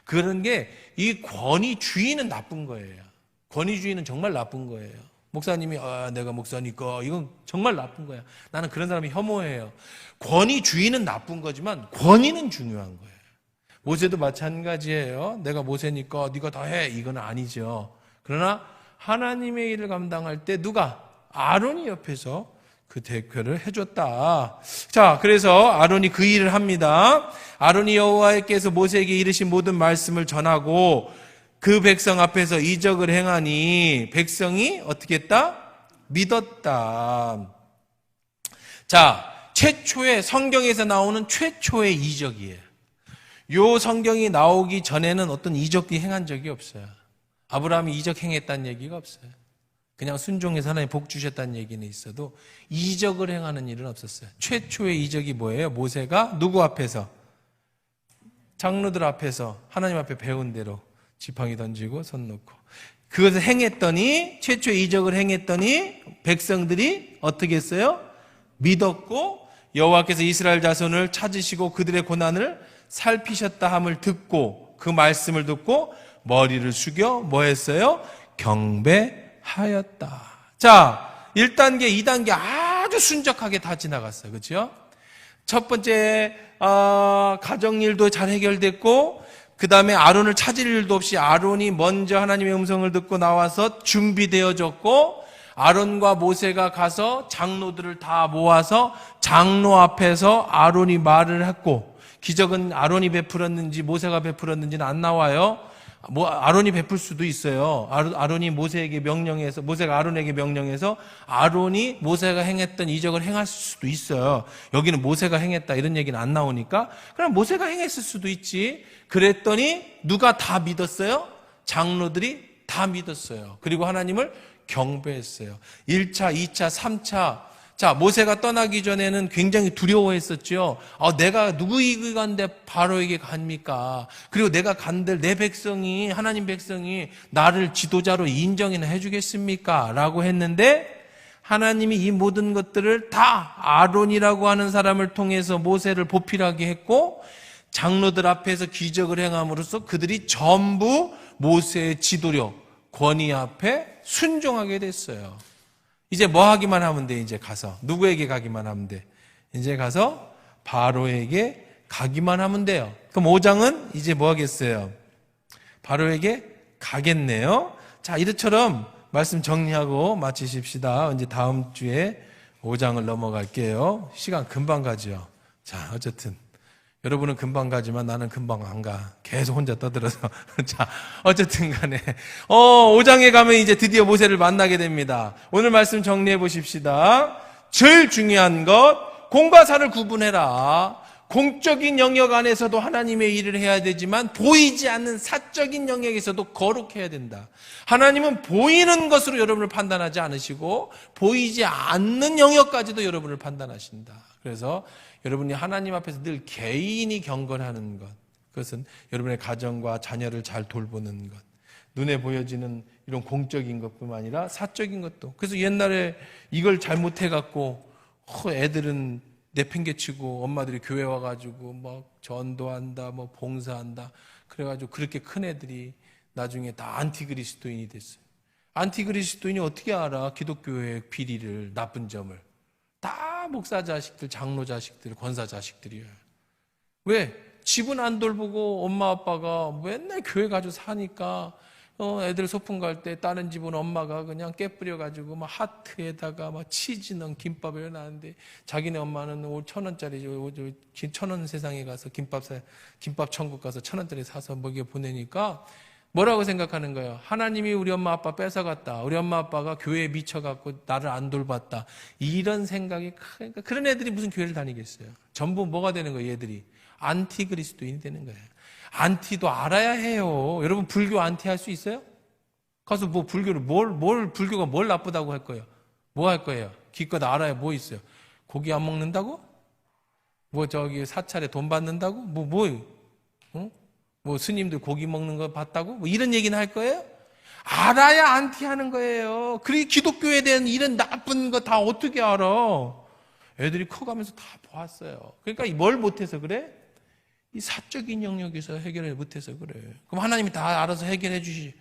그런 게 이 권위주의는 나쁜 거예요. 권위주의는 정말 나쁜 거예요. 목사님이 내가 목사니까 이건 정말 나쁜 거야. 나는 그런 사람이 혐오해요. 권위주의는 나쁜 거지만 권위는 중요한 거예요. 모세도 마찬가지예요. 내가 모세니까 네가 다 해. 이건 아니죠. 그러나 하나님의 일을 감당할 때 누가? 아론이 옆에서 그 대표를 해줬다. 자, 그래서 아론이 그 일을 합니다. 아론이 여호와께서 모세에게 이르신 모든 말씀을 전하고 그 백성 앞에서 이적을 행하니 백성이 어떻게 했다? 믿었다. 자, 최초의 성경에서 나오는 최초의 이적이에요. 요 성경이 나오기 전에는 어떤 이적이 행한 적이 없어요. 아브라함이 이적 행했다는 얘기가 없어요. 그냥 순종해서 하나님 복 주셨다는 얘기는 있어도 이적을 행하는 일은 없었어요. 최초의 이적이 뭐예요? 모세가 누구 앞에서? 장로들 앞에서 하나님 앞에 배운 대로 지팡이 던지고 손 놓고 그것을 행했더니 최초의 이적을 행했더니 백성들이 어떻게 했어요? 믿었고 여호와께서 이스라엘 자손을 찾으시고 그들의 고난을 살피셨다 함을 듣고 그 말씀을 듣고 머리를 숙여 뭐 했어요? 경배하였다. 자, 1단계, 2단계 아주 순적하게 다 지나갔어요. 그렇죠? 첫 번째 가정일도 잘 해결됐고 그 다음에 아론을 찾을 일도 없이 아론이 먼저 하나님의 음성을 듣고 나와서 준비되어졌고 아론과 모세가 가서 장로들을 다 모아서 장로 앞에서 아론이 말을 했고 기적은 아론이 베풀었는지 모세가 베풀었는지는 안 나와요. 아론이 베풀 수도 있어요. 아론이 모세에게 명령해서 모세가 아론에게 명령해서 아론이 모세가 행했던 이적을 행할 수도 있어요. 여기는 모세가 행했다 이런 얘기는 안 나오니까 그럼 모세가 행했을 수도 있지. 그랬더니 누가 다 믿었어요? 장로들이 다 믿었어요. 그리고 하나님을 경배했어요. 1차, 2차, 3차. 자, 모세가 떠나기 전에는 굉장히 두려워했었죠. 내가 누구에게 간데 바로에게 갑니까? 그리고 내가 간들 내 백성이 하나님 백성이 나를 지도자로 인정이나 해주겠습니까? 라고 했는데 하나님이 이 모든 것들을 다 아론이라고 하는 사람을 통해서 모세를 보필하게 했고 장로들 앞에서 기적을 행함으로써 그들이 전부 모세의 지도력, 권위 앞에 순종하게 됐어요. 이제 뭐 하기만 하면 돼, 이제 가서. 누구에게 가기만 하면 돼? 이제 가서 바로에게 가기만 하면 돼요. 그럼 5장은 이제 뭐 하겠어요? 바로에게 가겠네요. 자, 이처럼 말씀 정리하고 마치십시다. 이제 다음 주에 5장을 넘어갈게요. 시간 금방 가죠. 자, 어쨌든. 여러분은 금방 가지만 나는 금방 안 가. 계속 혼자 떠들어서. 자, 어쨌든 간에. 5장에 가면 이제 드디어 모세를 만나게 됩니다. 오늘 말씀 정리해 보십시다. 제일 중요한 것, 공과 사를 구분해라. 공적인 영역 안에서도 하나님의 일을 해야 되지만 보이지 않는 사적인 영역에서도 거룩해야 된다. 하나님은 보이는 것으로 여러분을 판단하지 않으시고 보이지 않는 영역까지도 여러분을 판단하신다. 그래서 여러분이 하나님 앞에서 늘 개인이 경건하는 것, 그것은 여러분의 가정과 자녀를 잘 돌보는 것, 눈에 보여지는 이런 공적인 것뿐만 아니라 사적인 것도. 그래서 옛날에 이걸 잘못해갖고 애들은 내팽개치고 엄마들이 교회 와가지고 막 전도한다, 뭐 봉사한다. 그래가지고 그렇게 큰 애들이 나중에 다 안티그리스도인이 됐어요. 안티그리스도인이 어떻게 알아? 기독교의 비리를, 나쁜 점을. 다 목사 자식들, 장로 자식들, 권사 자식들이에요. 왜? 집은 안 돌보고 엄마 아빠가 맨날 교회 가지고 사니까 애들 소풍 갈 때 다른 집은 엄마가 그냥 깨 뿌려가지고 막 하트에다가 막 치즈 넣은 김밥을 해놨는데 자기네 엄마는 1,000원짜리 1,000원 세상에 가서 김밥 천국 가서 1,000원짜리 사서 먹여 보내니까 뭐라고 생각하는 거예요? 하나님이 우리 엄마 아빠 뺏어갔다. 우리 엄마 아빠가 교회에 미쳐갖고 나를 안 돌봤다. 이런 생각이 크니까 그런 애들이 무슨 교회를 다니겠어요? 전부 뭐가 되는 거예요, 얘들이? 안티그리스도인이 되는 거예요. 안티도 알아야 해요. 여러분 불교 안티 할 수 있어요? 가서 뭐 불교를 불교가 뭘 나쁘다고 할 거예요? 뭐 할 거예요? 기껏 알아야 뭐 있어요? 고기 안 먹는다고? 뭐 저기 사찰에 돈 받는다고? 뭐 스님들 고기 먹는 거 봤다고? 뭐 이런 얘기는 할 거예요? 알아야 안티하는 거예요. 그리고 기독교에 대한 이런 나쁜 거 다 어떻게 알아? 애들이 커가면서 다 보았어요. 그러니까 뭘 못해서 그래? 이 사적인 영역에서 해결을 못해서 그래. 그럼 하나님이 다 알아서 해결해 주시.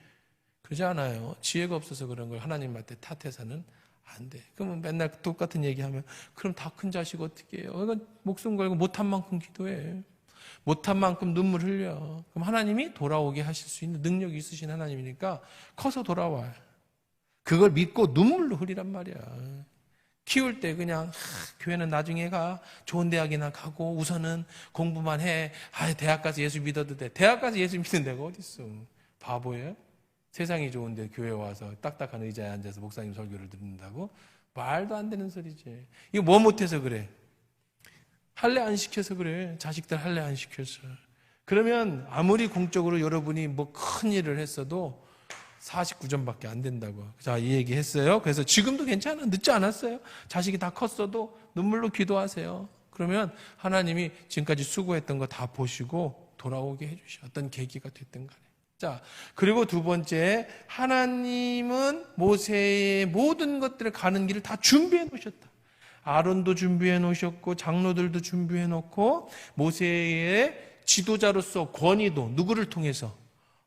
그러지 않아요. 지혜가 없어서 그런 걸 하나님한테 탓해서는 안 돼. 그러면 맨날 똑같은 얘기하면 그럼 다 큰 자식 어떻게 해요? 이건 목숨 걸고 못한 만큼 기도해. 못한 만큼 눈물 흘려. 그럼 하나님이 돌아오게 하실 수 있는 능력이 있으신 하나님이니까 커서 돌아와요. 그걸 믿고 눈물로 흘리란 말이야. 키울 때 그냥 교회는 나중에 가. 좋은 대학이나 가고 우선은 공부만 해. 대학 가서 예수 믿어도 돼. 대학 가서 예수 믿는 데가 어딨어. 바보예요? 세상이 좋은데 교회 와서 딱딱한 의자에 앉아서 목사님 설교를 듣는다고? 말도 안 되는 소리지. 이거 뭐 못해서 그래? 할례 안 시켜서 그래. 자식들 할례 안 시켜서. 그러면 아무리 공적으로 여러분이 뭐 큰 일을 했어도 49점밖에 안 된다고. 자, 이 얘기 했어요. 그래서 지금도 괜찮아. 늦지 않았어요. 자식이 다 컸어도 눈물로 기도하세요. 그러면 하나님이 지금까지 수고했던 거 다 보시고 돌아오게 해주셔. 어떤 계기가 됐든 간에. 자, 그리고 두 번째, 하나님은 모세의 모든 것들을 가는 길을 다 준비해 놓으셨다. 아론도 준비해 놓으셨고 장로들도 준비해 놓고 모세의 지도자로서 권위도 누구를 통해서?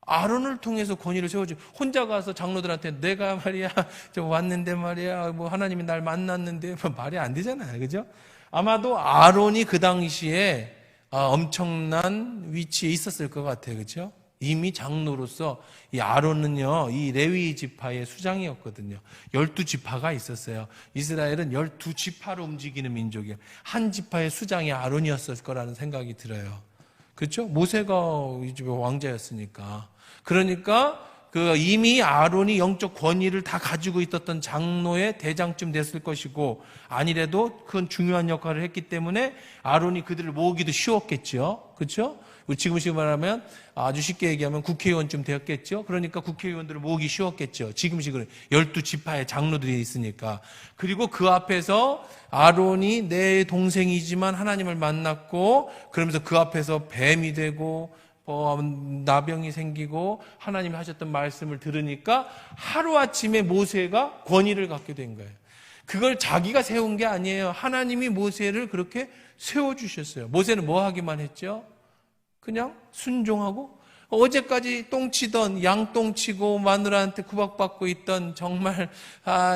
아론을 통해서 권위를 세워줘. 혼자 가서 장로들한테 내가 말이야 저 왔는데 말이야 뭐 하나님이 날 만났는데 뭐 말이 안 되잖아요. 그죠? 아마도 아론이 그 당시에 엄청난 위치에 있었을 것 같아요. 그죠? 이미 장로로서 이 아론은요, 이 레위 지파의 수장이었거든요. 12지파가 있었어요. 이스라엘은 12지파로 움직이는 민족이에요. 한 지파의 수장이 아론이었을 거라는 생각이 들어요. 그렇죠? 모세가 이 집의 왕자였으니까. 그러니까 그 이미 아론이 영적 권위를 다 가지고 있었던 장로의 대장쯤 됐을 것이고, 아니래도 그건 중요한 역할을 했기 때문에 아론이 그들을 모으기도 쉬웠겠죠. 그렇죠? 지금식 말하면 아주 쉽게 얘기하면 국회의원쯤 되었겠죠. 그러니까 국회의원들을 모으기 쉬웠겠죠. 지금식으로 12지파의 장로들이 있으니까. 그리고 그 앞에서 아론이 내 동생이지만 하나님을 만났고, 그러면서 그 앞에서 뱀이 되고 나병이 생기고 하나님이 하셨던 말씀을 들으니까 하루아침에 모세가 권위를 갖게 된 거예요. 그걸 자기가 세운 게 아니에요. 하나님이 모세를 그렇게 세워주셨어요. 모세는 뭐 하기만 했죠? 그냥 순종하고, 어제까지 똥치던 양똥치고 마누라한테 구박받고 있던 정말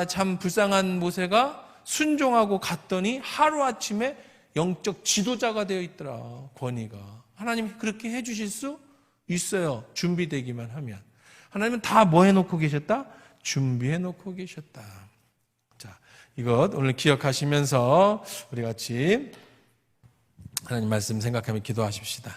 참 불쌍한 모세가 순종하고 갔더니 하루아침에 영적 지도자가 되어 있더라. 권위가. 하나님이 그렇게 해주실 수 있어요. 준비되기만 하면. 하나님은 다 뭐 해놓고 계셨다? 준비해놓고 계셨다. 자, 이것 오늘 기억하시면서 우리 같이 하나님 말씀 생각하며 기도하십시다.